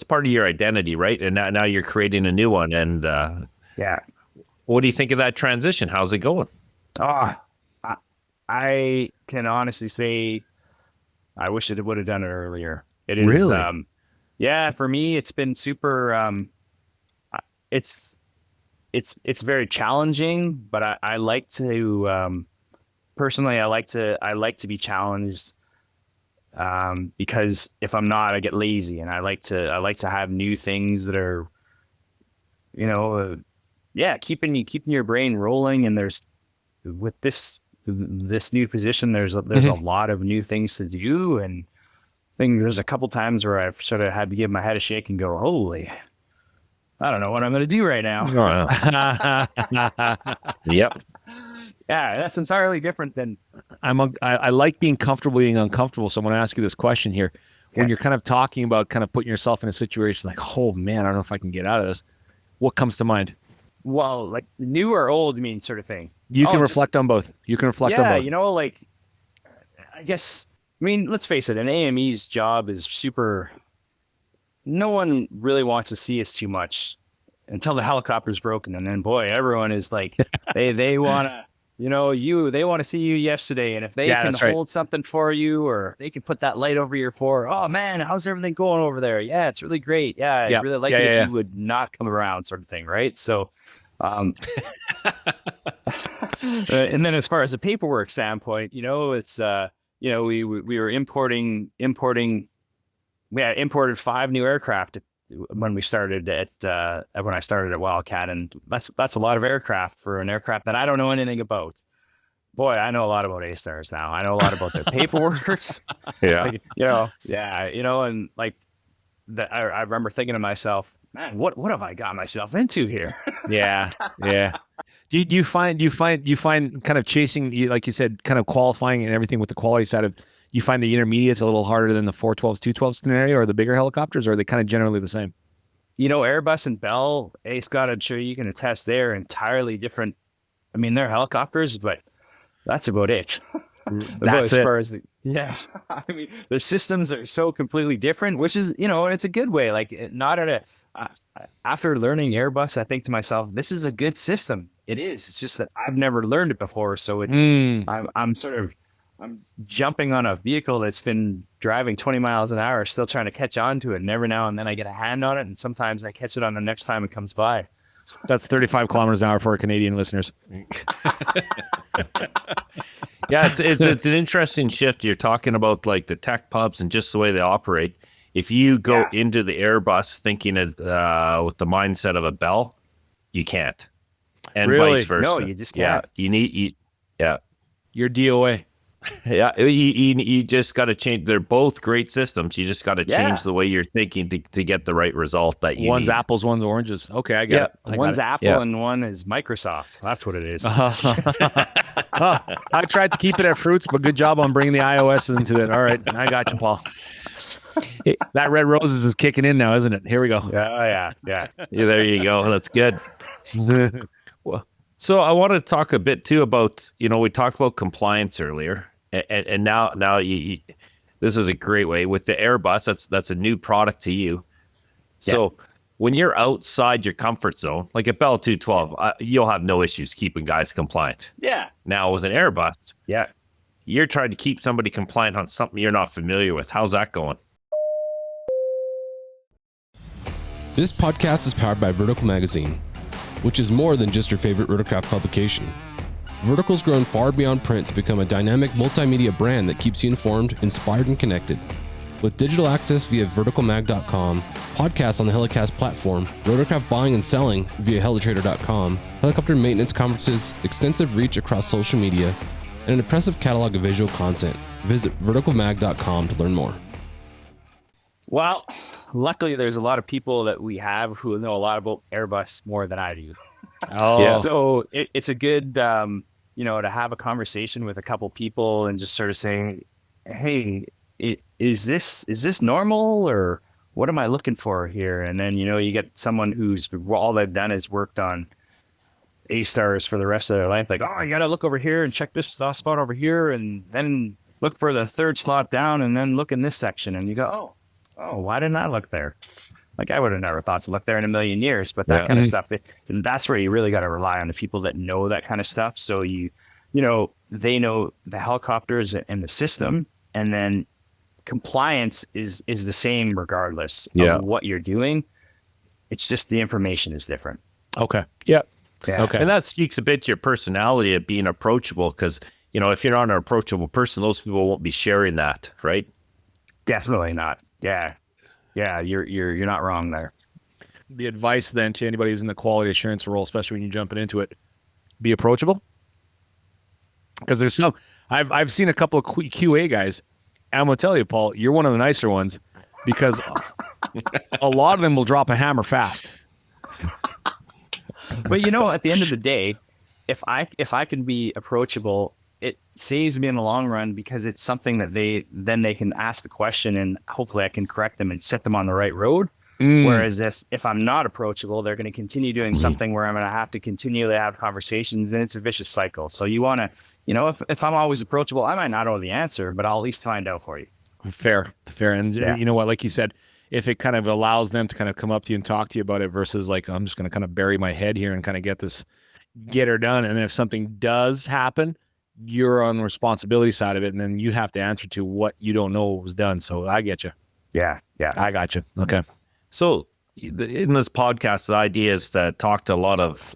part of your identity, right? And now you're creating a new one. And what do you think of that transition? How's it going? I can honestly say I wish it would have done it earlier. It is really? For me, it's been super. It's it's very challenging, but I like to personally, I like to be challenged, because if I'm not, I get lazy, and I like to have new things that are, keeping your brain rolling. And with this new position, there's a lot of new things to do, and there's a couple times where I've sort of had to give my head a shake and go, holy, I don't know what I'm going to do right now. Yep. Yeah, that's entirely different than. I like being comfortable being uncomfortable. So I'm going to ask you this question here. Okay. When you're kind of talking about kind of putting yourself in a situation like, oh man, I don't know if I can get out of this. What comes to mind? Well, like new or old, sort of thing. You can reflect on both. You can reflect on both. I guess, let's face it, an AME's job is super. No one really wants to see us too much until the helicopter's broken. And then, boy, everyone is like, they want to, they want to see you yesterday. And if they can hold something for you, or they can put that light over your fore, oh man, how's everything going over there? Yeah, it's really great. Yeah, I really like it if you would not come around, sort of thing, right? So, and then as far as the paperwork standpoint, it's, we were importing. We had imported 5 new aircraft when we started when I started at Wildcat, and that's a lot of aircraft for an aircraft that I don't know anything about. Boy, I know a lot about A-Stars now. I know a lot about their paperwork. And like that. I remember thinking to myself, man, what have I got myself into here? Yeah. Do you find kind of chasing, like you said, kind of qualifying and everything with the quality side of? You find the intermediates a little harder than the 412s, 212s scenario, or the bigger helicopters, or are they kind of generally the same? Airbus and Bell, Scott, I'm sure you can attest, they're entirely different. They're helicopters, but that's about it. That's as far as their systems are so completely different, which is, it's a good way. Like, not after learning Airbus, I think to myself, this is a good system. It is. It's just that I've never learned it before, so it's I'm jumping on a vehicle that's been driving 20 miles an hour, still trying to catch on to it. And every now and then I get a hand on it, and sometimes I catch it on the next time it comes by. That's 35 kilometers an hour for our Canadian listeners. Yeah, it's an interesting shift. You're talking about like the tech pubs and just the way they operate. If you go into the Airbus thinking with the mindset of a Bell, you can't. And vice versa. No, you just can't. Yeah, You're DOA. Yeah, you just got to change. They're both great systems. You just got to change the way you're thinking to get the right result that you One's need. apples, one's oranges. Okay, I get it. One's Apple and one is Microsoft. That's what it is. I tried to keep it at fruits, but good job on bringing the iOS into it. All right, I got you, Paul. That Red Roses is kicking in now, isn't it? Here we go. Yeah. There you go. That's good. So I want to talk a bit too about, we talked about compliance earlier, and now this is a great way with the Airbus. That's a new product to you. So when you're outside your comfort zone, like a Bell 212, you'll have no issues keeping guys compliant. Yeah. Now with an Airbus, you're trying to keep somebody compliant on something you're not familiar with. How's that going? This podcast is powered by Vertical Magazine, which is more than just your favorite rotorcraft publication. Vertical's grown far beyond print to become a dynamic multimedia brand that keeps you informed, inspired, and connected. With digital access via verticalmag.com, podcasts on the HeliCASTS platform, rotorcraft buying and selling via helitrader.com, helicopter maintenance conferences, extensive reach across social media, and an impressive catalog of visual content, visit verticalmag.com to learn more. Well, luckily there's a lot of people that we have who know a lot about Airbus more than I do. So it's a good, to have a conversation with a couple people and just sort of saying, hey, is this normal, or what am I looking for here? And then, you get someone who's all they've done is worked on A-Stars for the rest of their life. Like, oh, you got to look over here and check this spot over here, and then look for the third slot down, and then look in this section. And you go, oh, why didn't I look there? Like, I would have never thought to look there in a million years, but that kind of stuff, and that's where you really got to rely on the people that know that kind of stuff. So they know the helicopters and the system, and then compliance is the same regardless of what you're doing. It's just the information is different. Okay. Yeah. Yeah. Okay. And that speaks a bit to your personality of being approachable, because, you know, if you're not an approachable person, those people won't be sharing that, right? Definitely not. Yeah. Yeah. You're not wrong there. The advice then to anybody who's in the quality assurance role, especially when you're jumping into it, be approachable. Because there's some, I've seen a couple of QA guys, and I'm gonna tell you, Paul, you're one of the nicer ones, because a lot of them will drop a hammer fast. But you know, at the end of the day, if I can be approachable, it saves me in the long run, because it's something that they can ask the question, and hopefully I can correct them and set them on the right road. Whereas if I'm not approachable, they're going to continue doing something where I'm going to have to continually have conversations, and it's a vicious cycle. So you want to, you know, if I'm always approachable, I might not know the answer, but I'll at least find out for you. Fair. And you know what, like you said, if it kind of allows them to kind of come up to you and talk to you about it versus like, I'm just going to kind of bury my head here and kind of get her done. And then if something does happen, you're on the responsibility side of it. And then you have to answer to what you don't know was done. So I get you. Yeah. I got you. Okay. So in this podcast, the idea is to talk to a lot of,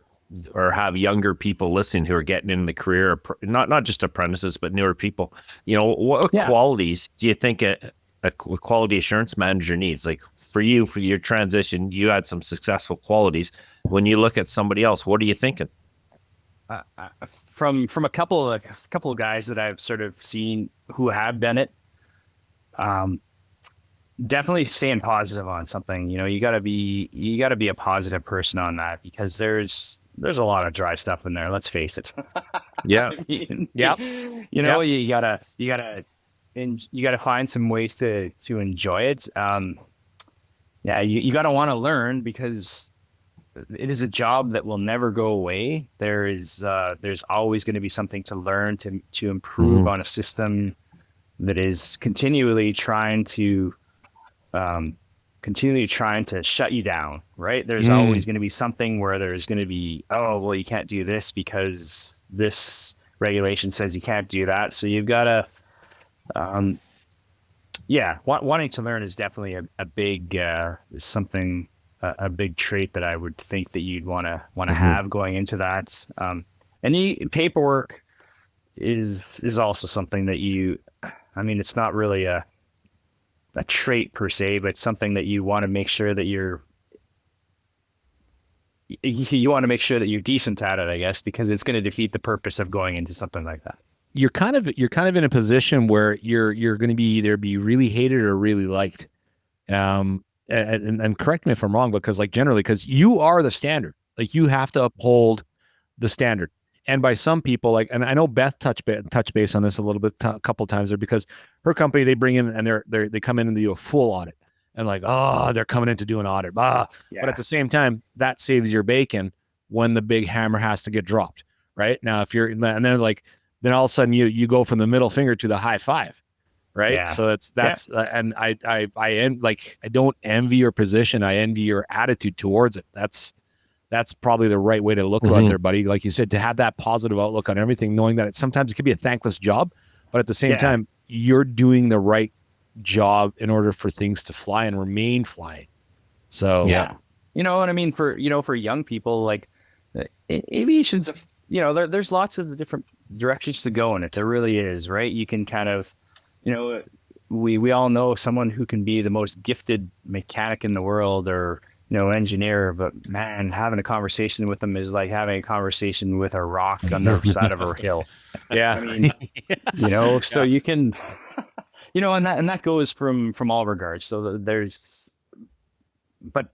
or have younger people listening who are getting in the career, not just apprentices, but newer people. You know, what qualities do you think a quality assurance manager needs? Like for you, for your transition, you had some successful qualities. When you look at somebody else, what are you thinking? From a couple of guys that I've sort of seen who have done it, definitely staying positive on something. You know, you gotta be a positive person on that, because there's a lot of dry stuff in there. Let's face it. Yeah. Yeah. You know, you gotta find some ways to enjoy it. You gotta want to learn, because it is a job that will never go away. There's always going to be something to learn to improve on a system that is continually trying to shut you down, right? There's always going to be something where there's going to be, oh, well, you can't do this because this regulation says you can't do that. So you've got to, wanting to learn is definitely a big, something, a big trait that I would think that you'd want to have going into that. Paperwork is also something that it's not really a trait per se, but something that you want to make sure that you want to make sure that you're decent at it, I guess, because it's going to defeat the purpose of going into something like that. You're kind of in a position where you're going to be either be really hated or really liked. And correct me if I'm wrong, because like generally, because you are the standard, like you have to uphold the standard. And by some people, like, and I know Beth touch base on this a little bit, a couple of times there, because her company, they bring in and they come in and they do a full audit, and like, oh, they're coming in to do an audit. But at the same time, that saves your bacon when the big hammer has to get dropped. Right now, if you're, and then then all of a sudden you go from the middle finger to the high five. Right. Yeah. So and I don't envy your position. I envy your attitude towards it. That's probably the right way to look at it there, buddy. Like you said, to have that positive outlook on everything, knowing that sometimes it could be a thankless job, but at the same time, you're doing the right job in order for things to fly and remain flying. So, you know what I mean? For young people, like aviation's, there's lots of different directions to go in it. There really is, right? You can kind of, we all know someone who can be the most gifted mechanic in the world, or engineer, but man, having a conversation with them is like having a conversation with a rock on the side of a hill. Yeah. I mean, so you can, and that goes from all regards. So but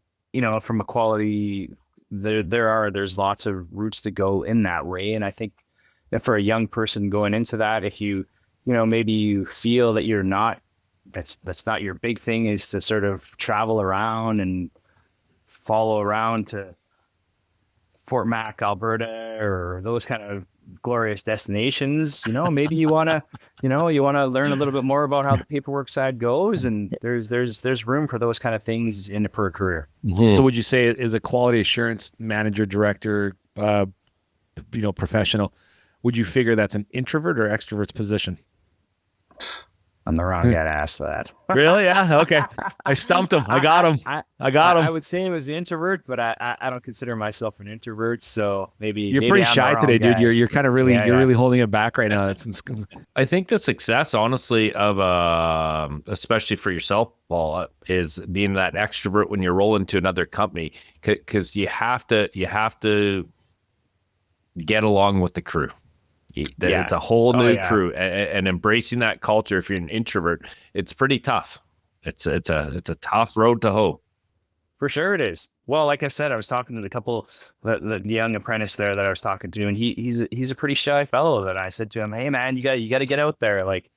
from a quality, there's lots of routes to go in that way. And I think that for a young person going into that, if you maybe you feel that you're not, that's not your big thing, is to sort of travel around and follow around to Fort Mac, Alberta, or those kind of glorious destinations. Maybe you want to learn a little bit more about how the paperwork side goes, and there's room for those kind of things in per career. So would you say, is a quality assurance manager, director, professional, would you figure that's an introvert or extrovert's position? I'm the wrong guy to ask for that. Really? Yeah. Okay. I stumped him. I got him. I got him. I would say I was the introvert, but I don't consider myself an introvert. So maybe you're pretty I'm shy the wrong today, dude. guy. You're kind of really really holding it back right now. I think the success, honestly, of especially for yourself, Paul, is being that extrovert when you're rolling to another company, because you have to get along with the crew. It's a whole new crew, and embracing that culture. If you're an introvert, it's pretty tough. It's a tough road to hoe. For sure it is. Well, like I said, I was talking to the couple, the young apprentice there that I was talking to, and he's a pretty shy fellow. That I said to him, "Hey man, you got to get out there. Like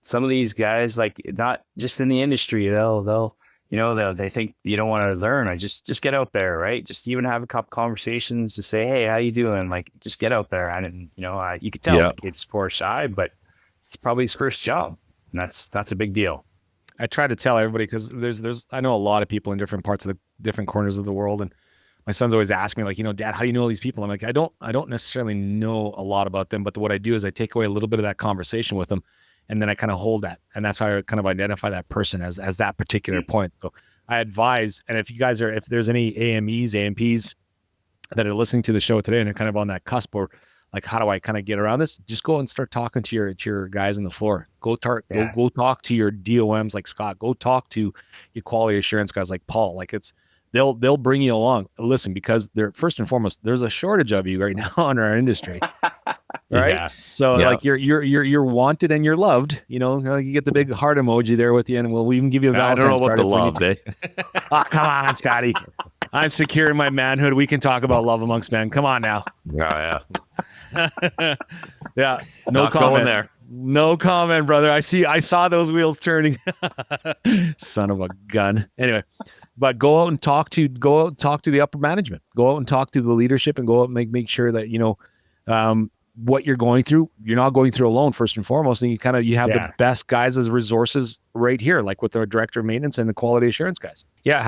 some of these guys, like not just in the industry, they'll they think you don't want to learn. I just get out there, right? Just even have a couple conversations to say, hey, how you doing? Like just get out there." And you could tell the kid's poor shy, but it's probably his first job, and that's a big deal. I try to tell everybody, because I know a lot of people in different parts of the different corners of the world, and my son's always asking me, like, Dad, how do you know all these people? I'm like, I don't necessarily know a lot about them, but what I do is I take away a little bit of that conversation with them, and then I kind of hold that, and that's how I kind of identify that person as that particular point. So I advise, and if there's any AMEs, AMPs that are listening to the show today and are kind of on that cusp, or like, how do I kind of get around this? Just go and start talking to your guys on the floor. Go talk to your DOMs like Scott. Go talk to your quality assurance guys like Paul. Like they'll bring you along. Listen, because they're first and foremost, there's a shortage of you right now in our industry. Right. Yeah. So like you're wanted and you're loved. You get the big heart emoji there with you, and we'll even give you a Valentine's card. I don't know about the love, eh? Oh, come on, Scotty. I'm secure in my manhood. We can talk about love amongst men. Come on now. Yeah. Yeah. No Not comment going there. No comment, brother. I saw those wheels turning. Son of a gun. Anyway, but go out and talk to the upper management. Go out and talk to the leadership, and go out and make sure that what you're going through, you're not going through alone, first and foremost. And you have the best guys as resources right here, like with our director of maintenance and the quality assurance guys. Yeah,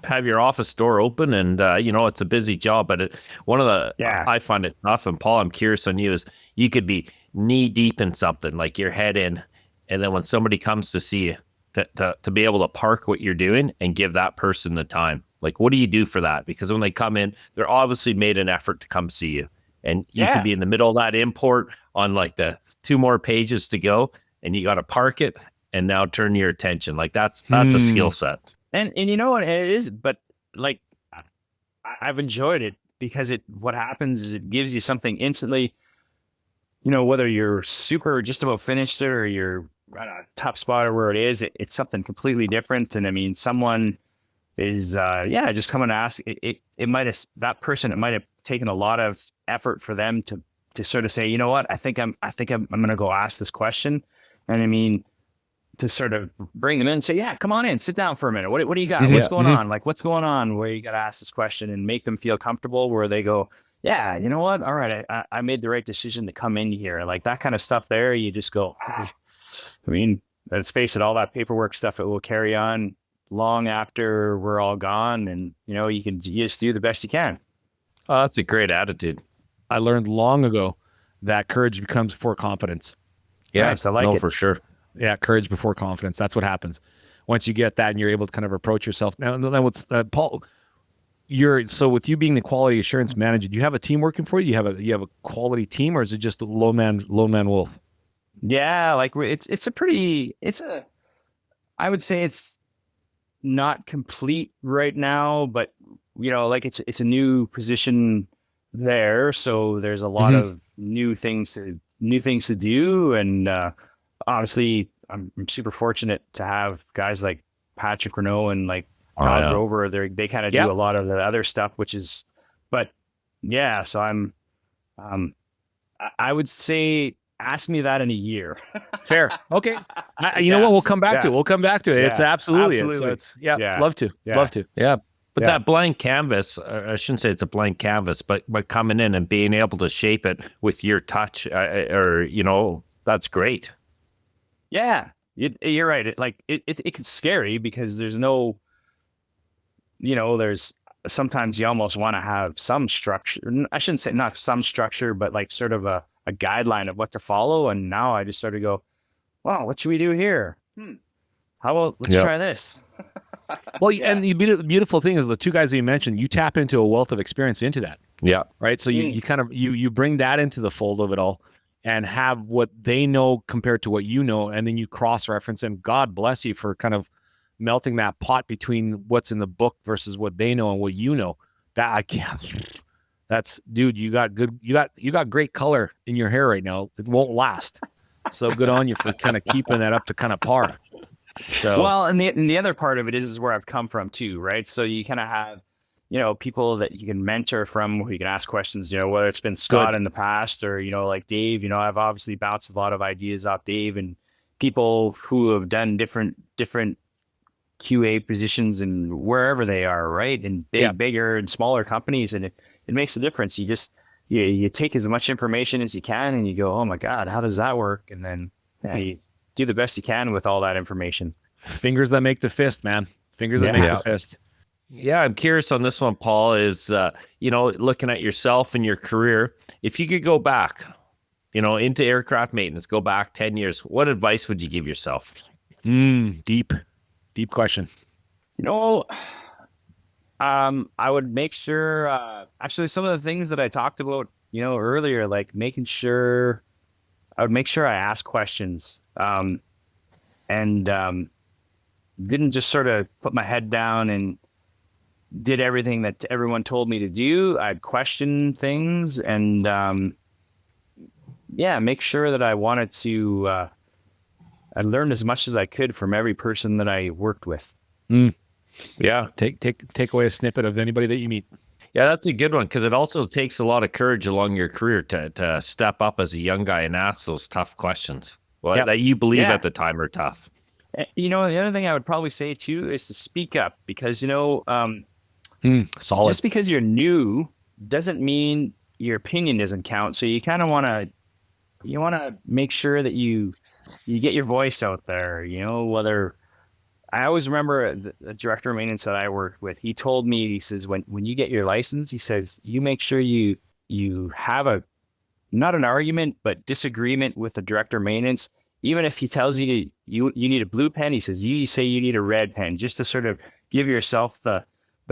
have your office door open, and it's a busy job, but one of the I find it tough. And Paul, I'm curious on you, is you could be knee deep in something, like your head in, and then when somebody comes to see you, to be able to park what you're doing and give that person the time. Like, what do you do for that? Because when they come in, they're obviously made an effort to come see you. And you could be in the middle of that import on like the 2 more pages to go, and you got to park it and now turn your attention. Like that's a skill set. And you know what it is, but like I've enjoyed it, because what happens is it gives you something instantly. Whether you're super just about finished it, or you're at a top spot, or where it is, it's something completely different. And I mean, someone is just coming to ask it might have, that person, it might have taken a lot of effort for them to sort of say, you know what, I think I'm going to go ask this question. And I mean, to sort of bring them in and say, yeah, come on in, sit down for a minute. What do you got? What's going on? Like, what's going on? Where you got to ask this question and make them feel comfortable, where they go, yeah, you know what? All right. I made the right decision to come in here. Like that kind of stuff there. You just go, I mean, let's face it, all that paperwork stuff, it will carry on long after we're all gone. And, you just do the best you can. Oh, that's a great attitude. I learned long ago that courage comes before confidence. Yeah, nice. I like it. For sure. Yeah, courage before confidence. That's what happens once you get that, and you're able to kind of approach yourself. Now, what's Paul? So with you being the quality assurance manager, do you have a team working for you? You have a quality team, or is it just a lone man wolf? Yeah, like I would say it's not complete right now, but like it's a new position there, so there's a lot of new things to do, and obviously I'm super fortunate to have guys like Patrick Renault and like Todd Grover. They kind of do a lot of the other stuff, so I'm I would say ask me that in a year. Fair. Okay. You know what? We'll come back to it. We'll come back to it. Yeah. It's absolutely. It's love to. Love to. Yeah. But that blank canvas, I shouldn't say it's a blank canvas, but coming in and being able to shape it with your touch, that's great. Yeah, you're right. It's scary, because there's no, there's sometimes you almost want to have some structure. I shouldn't say not some structure, but like sort of a guideline of what to follow. And now I just sort of go, well, what should we do here? How about let's try this? Well, and the beautiful thing is the two guys that you mentioned, you tap into a wealth of experience into that. Yeah. Right. So you kind of, you bring that into the fold of it all and have what they know compared to what you know. And then you cross-reference, and God bless you for kind of melting that pot between what's in the book versus what they know and what you know. That I can't, that's, dude, you got great color in your hair right now. It won't last. So good on you for kind of keeping that up to kind of par. So, well, and the other part of it is where I've come from too, right? So you kind of have, people that you can mentor from, who you can ask questions, whether it's been Scott in the past or, like Dave, I've obviously bounced a lot of ideas off Dave, and people who have done different QA positions and wherever they are, right? And bigger and smaller companies. And it makes a difference. You just, you take as much information as you can and you go, oh my God, how does that work? And then you do the best you can with all that information. Fingers that make the fist, man. Fingers that make the fist. Yeah, I'm curious on this one, Paul, is, looking at yourself and your career, if you could go back, into aircraft maintenance, go back 10 years, what advice would you give yourself? Deep question. I would make sure, actually some of the things that I talked about, earlier, like making sure I ask questions, and didn't just sort of put my head down and did everything that everyone told me to do. I'd question things and, make sure that I wanted to, I learned as much as I could from every person that I worked with. Yeah. Take away a snippet of anybody that you meet. Yeah, that's a good one, because it also takes a lot of courage along your career to step up as a young guy and ask those tough questions that you believe at the time are tough. The other thing I would probably say too is to speak up, because solid. Just because you're new doesn't mean your opinion doesn't count. So you kind of want to make sure that you get your voice out there. Whether I always remember the director of maintenance that I worked with, he told me, he says, when you get your license, he says, you make sure you have not an argument, but disagreement with the director of maintenance. Even if he tells you you need a blue pen, he says, you say you need a red pen, just to sort of give yourself the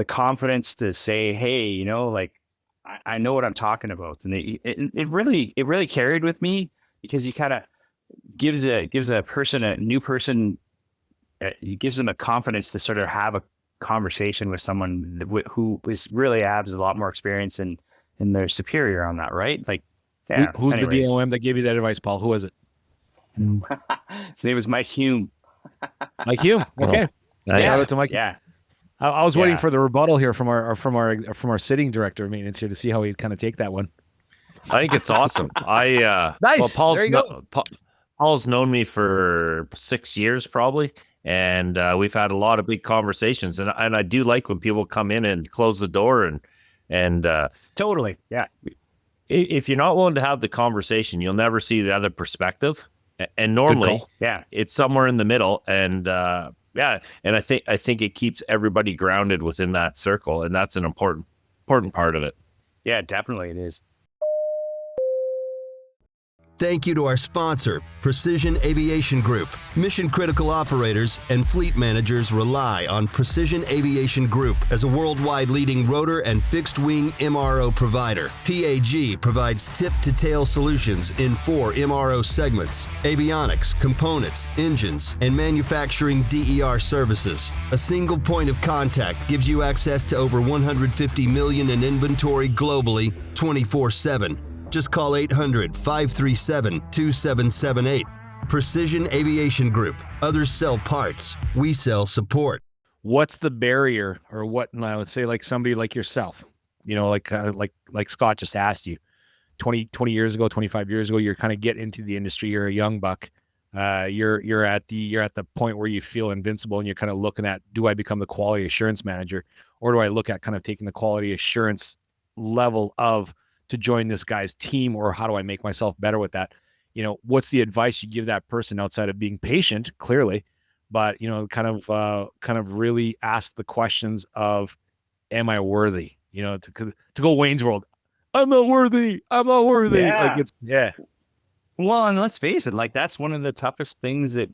confidence to say, hey, I know what I'm talking about. And it really carried with me, because he kind of gives a new person, it gives them a confidence to sort of have a conversation with someone who really has a lot more experience and they're superior on that, right? Like, who's the DOM that gave you that advice, Paul? Who was it? His name was Mike Hume. Mike Hume. Okay. Nice. Shout out to Mike. Yeah. I was waiting for the rebuttal here from our sitting director of maintenance here to see how he'd kind of take that one. I think it's awesome. Nice. Well, there you go. Paul's known me for 6 years probably, and we've had a lot of big conversations. And I do like when people come in and close the door and totally. Yeah. If you're not willing to have the conversation, you'll never see the other perspective. And normally, it's somewhere in the middle. And and I think it keeps everybody grounded within that circle, and that's an important part of it. Yeah, definitely it is. Thank you to our sponsor, Precision Aviation Group. Mission-critical operators and fleet managers rely on Precision Aviation Group as a worldwide leading rotor and fixed-wing MRO provider. PAG provides tip-to-tail solutions in 4 MRO segments: avionics, components, engines, and manufacturing DER services. A single point of contact gives you access to over 150 million in inventory globally, 24/7. Just call 800-537-2778. Precision Aviation Group. Others sell parts. We sell support. What's the barrier, or what, let's say like somebody like yourself, like Scott just asked you, 20 years ago, 25 years ago, you're kind of getting into the industry. You're a young buck. You're at the point where you feel invincible, and you're kind of looking at, do I become the quality assurance manager, or do I look at kind of taking the quality assurance level to join this guy's team, or how do I make myself better with that? What's the advice you give that person outside of being patient, clearly, but, kind of really ask the questions of, am I worthy? To go Wayne's World. I'm not worthy. Yeah. Like Well, and let's face it, like that's one of the toughest things that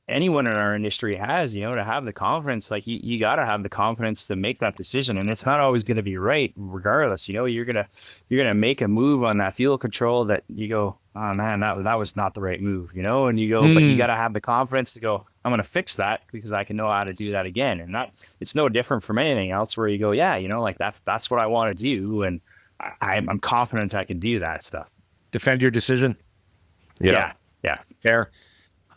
anyone in our industry has, you know, to have the confidence. Like you got to have the confidence to make that decision, and it's not always going to be right regardless. You know, you're going to make a move on that field control that you go, oh man, that was not the right move, you know, and you go, but you got to have the confidence to go, I'm going to fix that because I can know how to do that again. And it's no different from anything else where you go, yeah, you know, like that's what I want to do. And I'm confident I can do that stuff. Defend your decision. Yeah. Fair.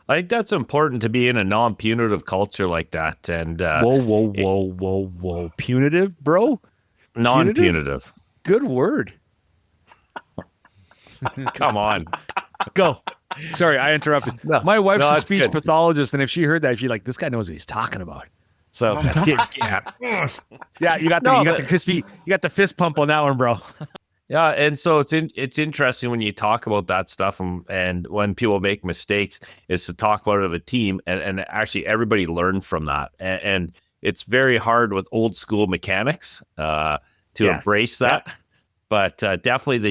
I think that's important to be in a non-punitive culture like that. And Whoa. Punitive, bro? non-punitive. Good word. Come on. Go. Sorry, I interrupted. No, My wife's a it's speech good. pathologist, and if she heard that, she'd like, this guy knows what he's talking about. So yeah, you got the crispy, you got the fist pump on that one, bro. Yeah, and so it's interesting when you talk about that stuff and when people make mistakes is to talk about it as a team and actually everybody learned from that. And it's very hard with old school mechanics to embrace that. Yeah. But definitely the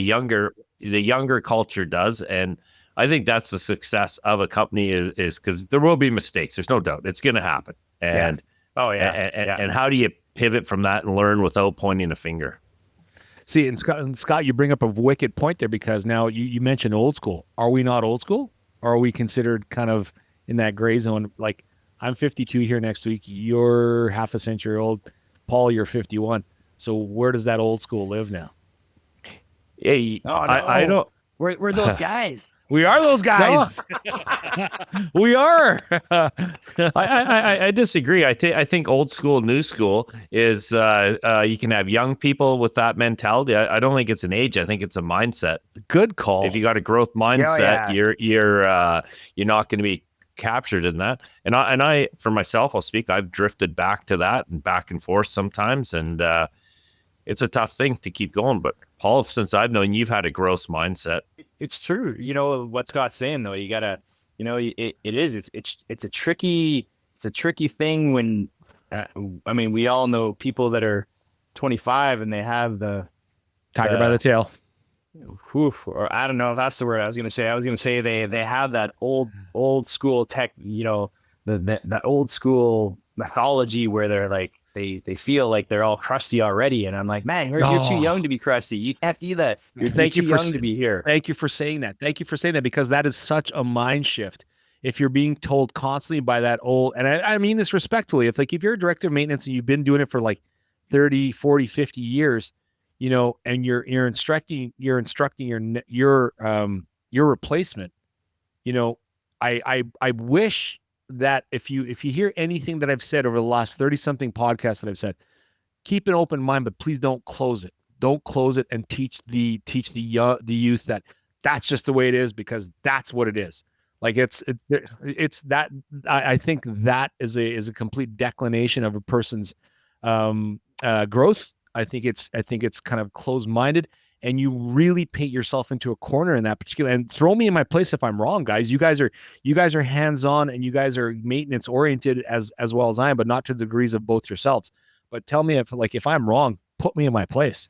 younger culture does. And I think that's the success of a company is because there will be mistakes. There's no doubt. It's going to happen. And and how do you pivot from that and learn without pointing a finger? See, and Scott, you bring up a wicked point there because now you mentioned old school. Are we not old school? Or are we considered kind of in that gray zone? Like, I'm 52 here next week. You're half a century old. Paul, you're 51. So where does that old school live now? Hey, I don't. We're those guys. We are those guys. We are. I disagree. I think old school, new school is you can have young people with that mentality. I don't think it's an age. I think it's a mindset. Good call. If you got a growth mindset, you're not going to be captured in that. And I for myself, I'll speak. I've drifted back to that and back and forth sometimes, and it's a tough thing to keep going. But Paul, since I've known you've had a growth mindset. It's true. You know what Scott's saying though. You gotta, you know, it's a tricky thing when, I mean, we all know people that are 25 and they have the tiger by the tail. Or I don't know if that's the word I was gonna say. I was gonna say they have that old school tech. You know, that old school mythology where they're like. They feel like they're all crusty already, and I'm like, man, you're too young to be crusty. You can't be that. You're too young to be here. Thank you for saying that. Thank you for saying that because that is such a mind shift. If you're being told constantly by that old, and I mean this respectfully, if you're a director of maintenance and you've been doing it for like 30, 40, 50 years, you know, and you're instructing your replacement, you know, I wish that if you hear anything that I've said over the last 30 something podcasts that I've said, keep an open mind, but please don't close it. Don't close it and teach the youth that that's just the way it is because that's what it is. Like it's that I think that is a complete declination of a person's growth. I think it's kind of closed-minded. And you really paint yourself into a corner in that particular, and throw me in my place if I'm wrong, guys. You guys are hands-on and you guys are maintenance oriented as well as I am, but not to the degrees of both yourselves. But tell me if I'm wrong, put me in my place.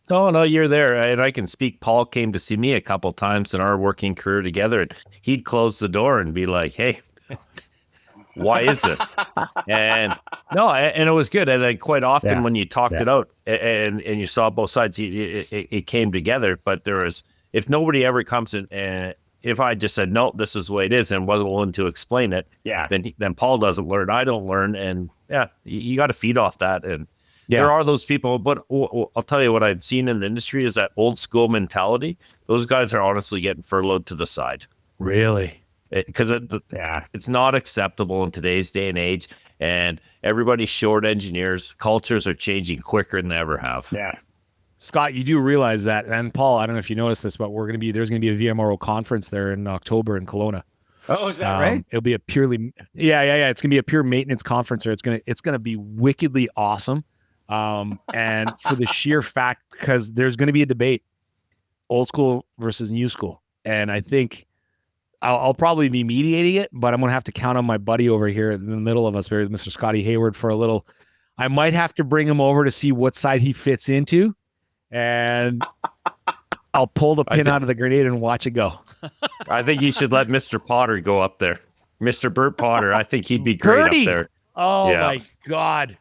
No, you're there. And I can speak. Paul came to see me a couple times in our working career together, and he'd close the door and be like, hey, why is this? And it was good. And then quite often when you talked it out and you saw both sides, it came together. But if nobody ever comes in and if I just said, no, this is the way it is and wasn't willing to explain it, then Paul doesn't learn. I don't learn. And you got to feed off that. And there are those people, but I'll tell you what I've seen in the industry is that old school mentality. Those guys are honestly getting furloughed to the side. Really? Because it's not acceptable in today's day and age, and everybody's short engineers. Cultures are changing quicker than they ever have. Yeah, Scott, you do realize that, and Paul, I don't know if you noticed this, but there's going to be a VMRO conference there in October in Kelowna. Oh, is that right? It'll be a purely It's going to be a pure maintenance conference there. It's going to be wickedly awesome, and for the sheer fact because there's going to be a debate, old school versus new school, and I think. I'll probably be mediating it, but I'm going to have to count on my buddy over here in the middle of us, Mr. Scotty Hayward, for a little. I might have to bring him over to see what side he fits into. And I'll pull the pin think- out of the grenade and watch it go. I think you should let Mr. Potter go up there. Mr. Burt Potter. I think he'd be great Birdie! up there. Oh Yeah. my God.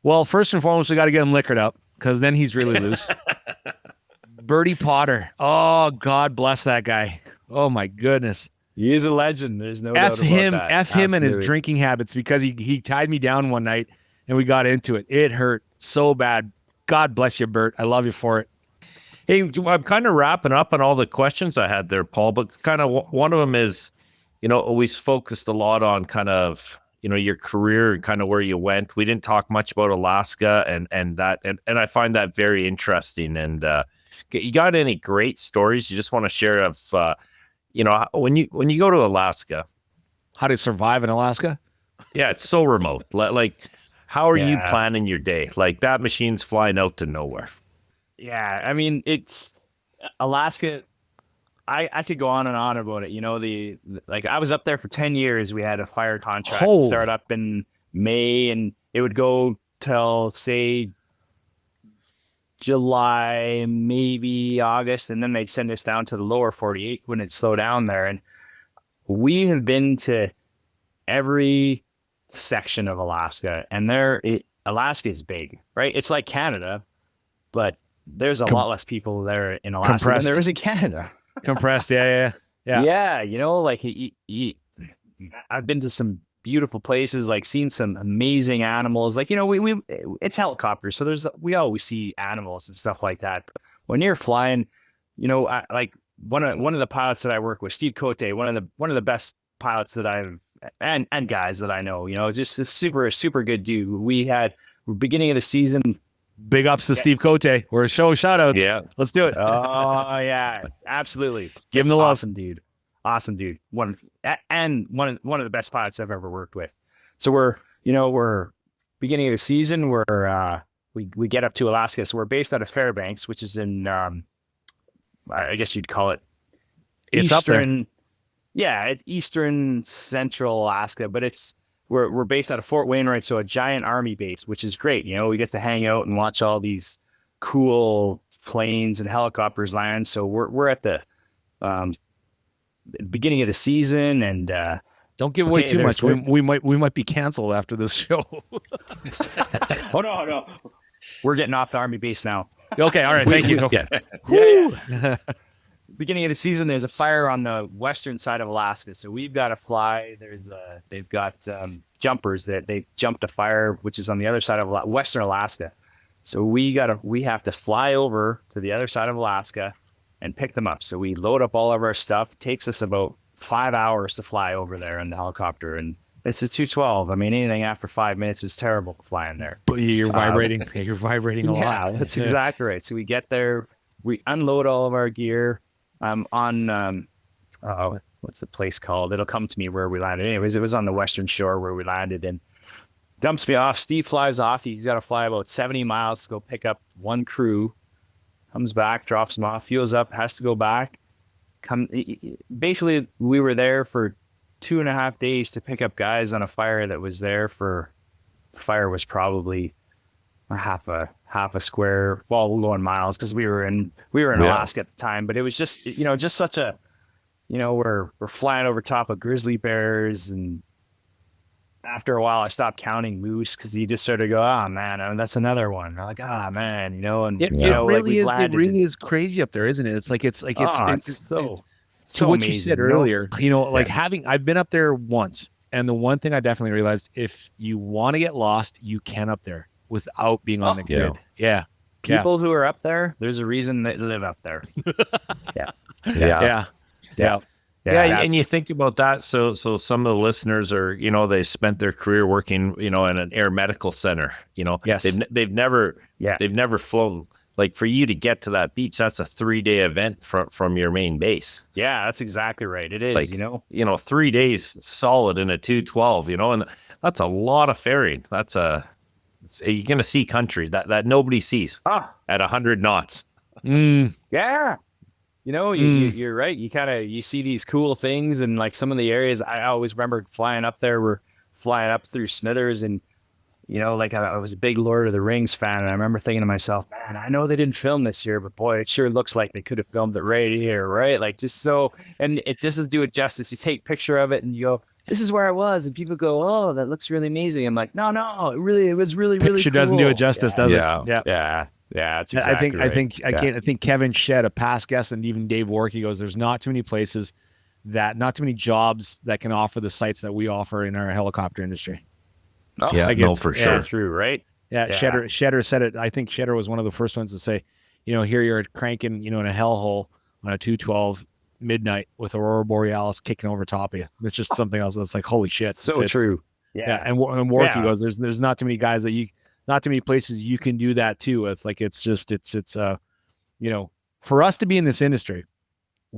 Well, first and foremost, we got to get him liquored up because then he's really loose. Bertie Potter. Oh, God bless that guy. Oh my goodness. He is a legend. There's no doubt F about him, that. F him and his Absolutely. drinking habits because he tied me down one night and we got into it. It hurt so bad. God bless you, Bert. I love you for it. Hey, I'm kind of wrapping up on all the questions I had there, Paul, but kind of one of them is, always focused a lot on kind of, your career and kind of where you went. We didn't talk much about Alaska and that, and I find that very interesting. And you got any great stories you just want to share of, when you go to Alaska? How to survive in Alaska? Yeah, it's so remote. Like, how are you Yeah. planning your day? Like, that machine's flying out to nowhere. Yeah, I mean, it's Alaska. I could go on and on about it. Like I was up there for 10 years. We had a fire contract Holy. start up in May, and it would go till say July, maybe August, and then they'd send us down to the lower 48 when it'd slow down there. And we have been to every section of Alaska, and Alaska is big, right? It's like Canada, but there's a lot less people there in Alaska Compressed. than there is in Canada. Compressed. Yeah. Yeah, like I've been to some beautiful places, like seen some amazing animals. Like, we it's helicopters, so we always see animals and stuff like that. But when you're flying, like one of the pilots that I work with, Steve Cote, one of the best pilots that I've and guys that I know, just a super good dude. We're beginning of the season. Big ups to Steve Cote. We're shout outs. Yeah. Let's do it. Oh yeah, absolutely. Give him the love. Awesome dude. One of the best pilots I've ever worked with. So we're beginning of the season. We get up to Alaska. So we're based out of Fairbanks, which is in I guess you'd call it It's up there. eastern. Yeah, it's eastern central Alaska, but we're based out of Fort Wainwright, so a giant army base, which is great. We get to hang out and watch all these cool planes and helicopters land. So we're at the beginning of the season, and Don't give away Okay, too much. there's- We might be canceled after this show. oh no, we're getting off the army base now. Okay. All right. Thank you. Okay. Yeah. Beginning of the season, there's a fire on the western side of Alaska, so we've got to fly. They've got jumpers that they jumped a fire, which is on the other side of western Alaska. So we have to fly over to the other side of Alaska and pick them up. So we load up all of our stuff. It takes us about 5 hours to fly over there in the helicopter, and it's a 212. I mean, anything after 5 minutes is terrible flying there. But you're vibrating. You're vibrating a lot. Yeah, that's exactly right. So we get there, we unload all of our gear. On what's the place called? It'll come to me where we landed. Anyways, it was on the western shore where we landed, and dumps me off. Steve flies off. He's got to fly about 70 miles to go pick up one crew. Comes back, drops them off, fuels up, has to go back. Basically, we were there for 2.5 days to pick up guys on a fire that was there for. The fire was probably half a square. Well, we'll go in miles because we were in Alaska at the time, but it was just just such a we're flying over top of grizzly bears, and after a while I stopped counting moose because you just sort of go, oh man, that's another one. I'm like, oh man, and It like really we is. It landed really is crazy up there, isn't it? It's so to what you amazing, said earlier. I've been up there once, and the one thing I definitely realized, if you want to get lost, you can up there without being on the grid. Yeah. People who are up there, there's a reason they live up there. Yeah. Yeah, and you think about that. So some of the listeners are, they spent their career working, in an air medical center. Yes. They've never flown. Like, for you to get to that beach, that's a 3-day event from your main base. Yeah, that's exactly right. It is. 3 days solid in a 212. And that's a lot of ferrying. You're gonna see country that nobody sees at 100 knots. Yeah. You're right. You see these cool things, and like some of the areas I always remember flying up there, we're flying up through Smithers, and like I was a big Lord of the Rings fan, and I remember thinking to myself, man, I know they didn't film this year, but boy, it sure looks like they could have filmed it right here, right? Like just so, and it just doesn't do it justice. You take a picture of it and you go, this is where I was, and people go, oh, that looks really amazing. I'm like, no, it was really Picture cool. doesn't do it justice, does it? Yeah. It's exactly I think Kevin Shedd, a past guest, and even Dave Warkey goes, there's not too many places not too many jobs that can offer the sites that we offer in our helicopter industry. Oh, yeah, like no, for sure. True, right? Yeah, Shedder said it. I think Shedder was one of the first ones to say, here you're cranking, in a hellhole on a 212 midnight with Aurora Borealis kicking over top of you. It's just something else that's like, holy shit. So true. Yeah. And Warkey goes, there's not too many guys not too many places you can do that too with. Like, it's for us to be in this industry,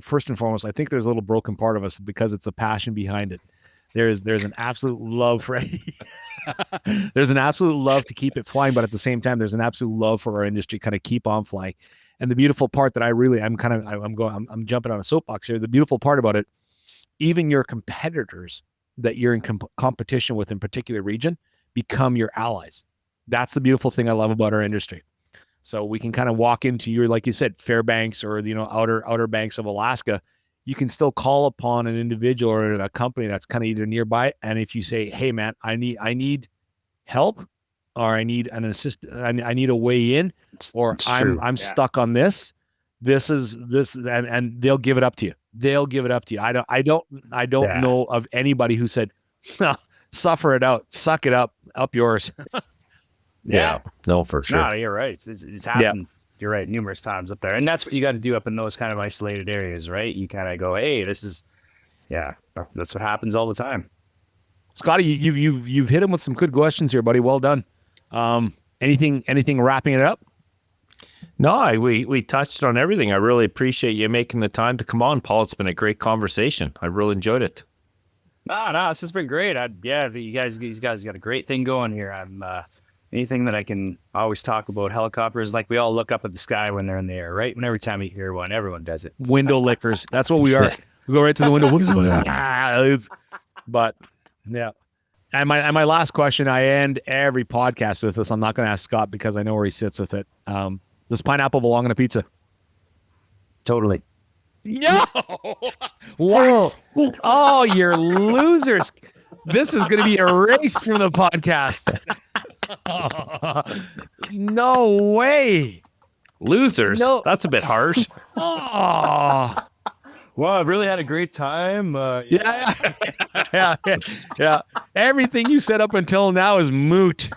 first and foremost, I think there's a little broken part of us because it's the passion behind it. There's an absolute love for there's an absolute love to keep it flying, but at the same time, there's an absolute love for our industry, kind of keep on flying. And the beautiful part that I'm jumping on a soapbox here. The beautiful part about it, even your competitors that you're in competition with in particular region become your allies. That's the beautiful thing I love about our industry. So we can kind of walk into your, like you said, Fairbanks or outer banks of Alaska. You can still call upon an individual or a company that's kind of either nearby. And if you say, hey man, I need help, or I need an assist, I need a way in, or I'm stuck on this. This is, and they'll give it up to you. I don't know of anybody who said, suffer it out, suck it up yours. Yeah, no, for sure. No, you're right. It's happened. Yeah. You're right, numerous times up there, and that's what you got to do up in those kind of isolated areas, right? You kind of go, hey, that's what happens all the time. Scotty, you've hit him with some good questions here, buddy. Well done. Anything wrapping it up? No, we touched on everything. I really appreciate you making the time to come on, Paul. It's been a great conversation. I really enjoyed it. No, it's just been great. You guys got a great thing going here. I'm anything that I can always talk about helicopters, like we all look up at the sky when they're in the air, right? And every time you hear one, everyone does it. Window lickers. That's what we are. We go right to the window. What is it? But yeah. And my last question, I end every podcast with this. I'm not going to ask Scott because I know where he sits with it. Does pineapple belong in a pizza? Totally. No. What? Oh, you're losers. This is going to be erased from the podcast. No way. Losers? No. That's a bit harsh. Oh. Well, I really had a great time. Yeah. Everything you said up until now is moot.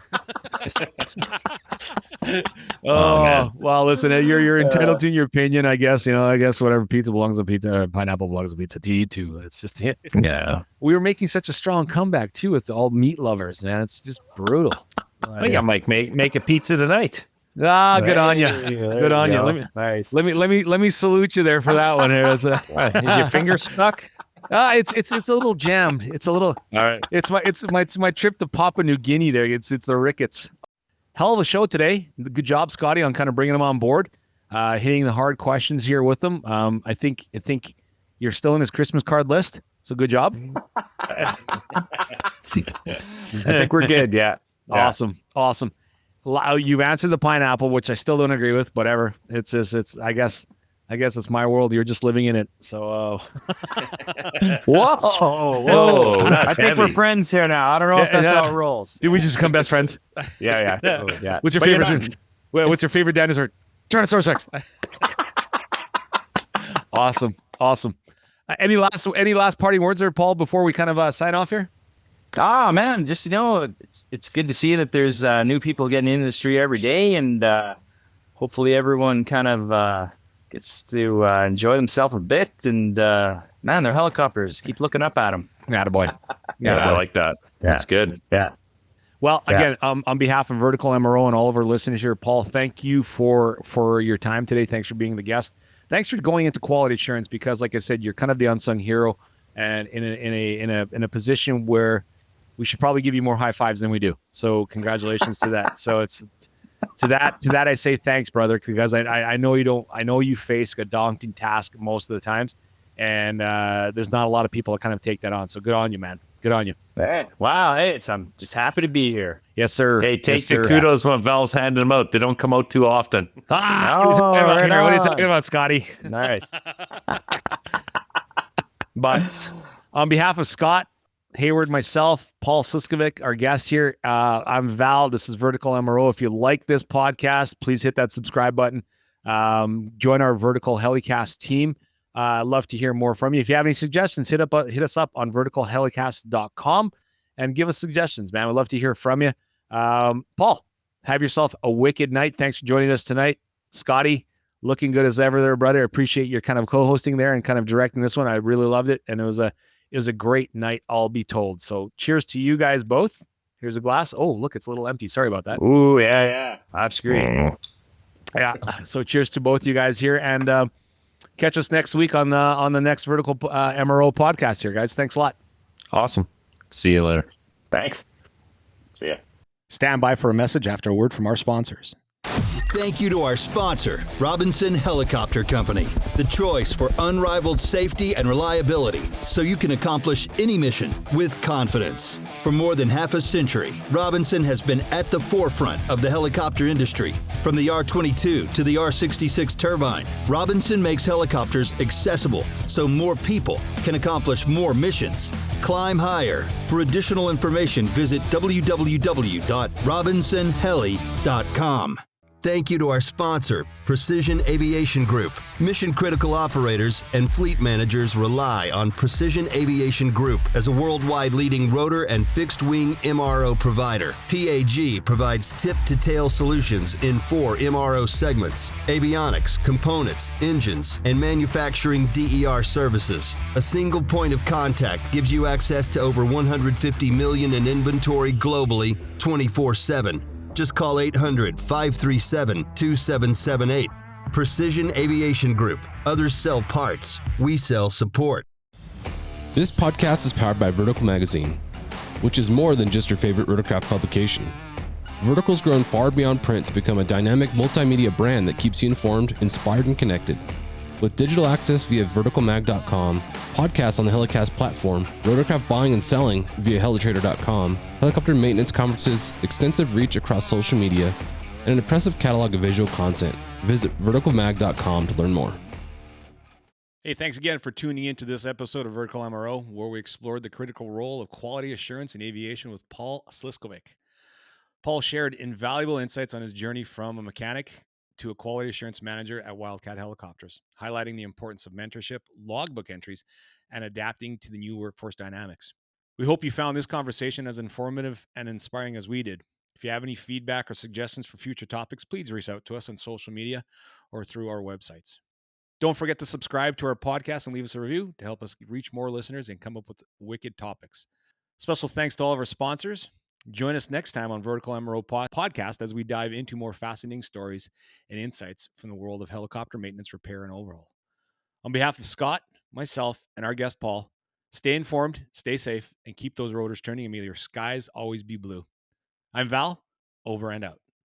Well, listen, you're entitled to your opinion, I guess. I guess whatever pizza belongs to pizza, pineapple belongs to pizza to you too. It's just it. Yeah. We were making such a strong comeback too with all meat lovers, man. It's just brutal. I think I might make a pizza tonight. Good on you. Good on you. Let me salute you there for that one. Here, is your finger stuck? It's a little jammed. It's a little. All right. It's my trip to Papua New Guinea. There, it's the rickets. Hell of a show today. Good job, Scotty, on kind of bringing them on board, hitting the hard questions here with them. I think you're still in his Christmas card list. So good job. I think we're good. Yeah. Awesome. You've answered the pineapple, which I still don't agree with. Whatever. It's I guess it's my world. You're just living in it. So, whoa! I think we're friends here now. I don't know if that's how it rolls. Did we just become best friends? Yeah. Totally, yeah. What's your favorite? What's your favorite dinosaur? Tyrannosaurus Rex. Awesome. Any last parting words there, Paul, before we kind of sign off here? Man, just it's good to see that there's new people getting in the industry every day, and hopefully everyone kind of gets to enjoy themselves a bit. And man, they're helicopters. Keep looking up at them. Attaboy. I like that. Yeah. That's good. Yeah. Well, again, on behalf of Vertical MRO and all of our listeners here, Paul, thank you for your time today. Thanks for being the guest. Thanks for going into quality assurance, because, like I said, you're kind of the unsung hero, and in a position where we should probably give you more high fives than we do. So congratulations to that. So it's to that I say thanks, brother, because I know you don't. I know you face a daunting task most of the times, and there's not a lot of people that kind of take that on. So good on you, man. Good on you. Hey, wow. Hey, I'm just happy to be here. Yes, sir. Hey, take Yes, the sir. kudos when Val's handing them out. They don't come out too often. What are you talking about, Scotty? Nice. But on behalf of Scott, Hayward, myself, Paul Sliskovic, our guest here, I'm Val. This is Vertical MRO. If you like this podcast, please hit that subscribe button. Join our Vertical HeliCASTS team. I'd love to hear more from you. If you have any suggestions, hit us up on verticalhelicast.com and give us suggestions, man. We'd love to hear from you. Paul, have yourself a wicked night. Thanks for joining us tonight. Scotty, looking good as ever there, brother. I appreciate your kind of co-hosting there and kind of directing this one. I really loved it. And it was a great night, all be told. So cheers to you guys both. Here's a glass. Oh, look, it's a little empty. Sorry about that. Ooh, yeah. That's great. Yeah. So cheers to both you guys here, and catch us next week on the next Vertical MRO podcast here, guys. Thanks a lot. Awesome. See you later. Thanks. See ya. Stand by for a message after a word from our sponsors. Thank you to our sponsor, Robinson Helicopter Company, the choice for unrivaled safety and reliability so you can accomplish any mission with confidence. For more than half a century, Robinson has been at the forefront of the helicopter industry. From the R-22 to the R-66 turbine, Robinson makes helicopters accessible so more people can accomplish more missions. Climb higher. For additional information, visit www.robinsonheli.com. Thank you to our sponsor, Precision Aviation Group. Mission-critical operators and fleet managers rely on Precision Aviation Group as a worldwide leading rotor and fixed-wing MRO provider. PAG provides tip-to-tail solutions in 4 MRO segments: avionics, components, engines, and manufacturing DER services. A single point of contact gives you access to over 150 million in inventory globally, 24/7. Just call 800-537-2778. Precision Aviation Group. Others sell parts. We sell support. This podcast is powered by Vertical Magazine, which is more than just your favorite rotorcraft publication. Vertical's grown far beyond print to become a dynamic multimedia brand that keeps you informed, inspired, and connected. With digital access via verticalmag.com, podcasts on the HeliCAST platform, rotorcraft buying and selling via helitrader.com, helicopter maintenance conferences, extensive reach across social media, and an impressive catalog of visual content, visit verticalmag.com to learn more. Hey, thanks again for tuning into this episode of Vertical MRO, where we explored the critical role of quality assurance in aviation with Paul Sliskovic. Paul shared invaluable insights on his journey from a mechanic to a quality assurance manager at Wildcat Helicopters, highlighting the importance of mentorship, logbook entries, and adapting to the new workforce dynamics. We hope you found this conversation as informative and inspiring as we did. If you have any feedback or suggestions for future topics, please reach out to us on social media or through our websites. Don't forget to subscribe to our podcast and leave us a review to help us reach more listeners and come up with wicked topics. Special thanks to all of our sponsors. Join us next time on Vertical MRO Podcast as we dive into more fascinating stories and insights from the world of helicopter maintenance, repair, and overhaul. On behalf of Scott, myself, and our guest Paul, stay informed, stay safe, and keep those rotors turning and may your skies always be blue. I'm Val, over and out.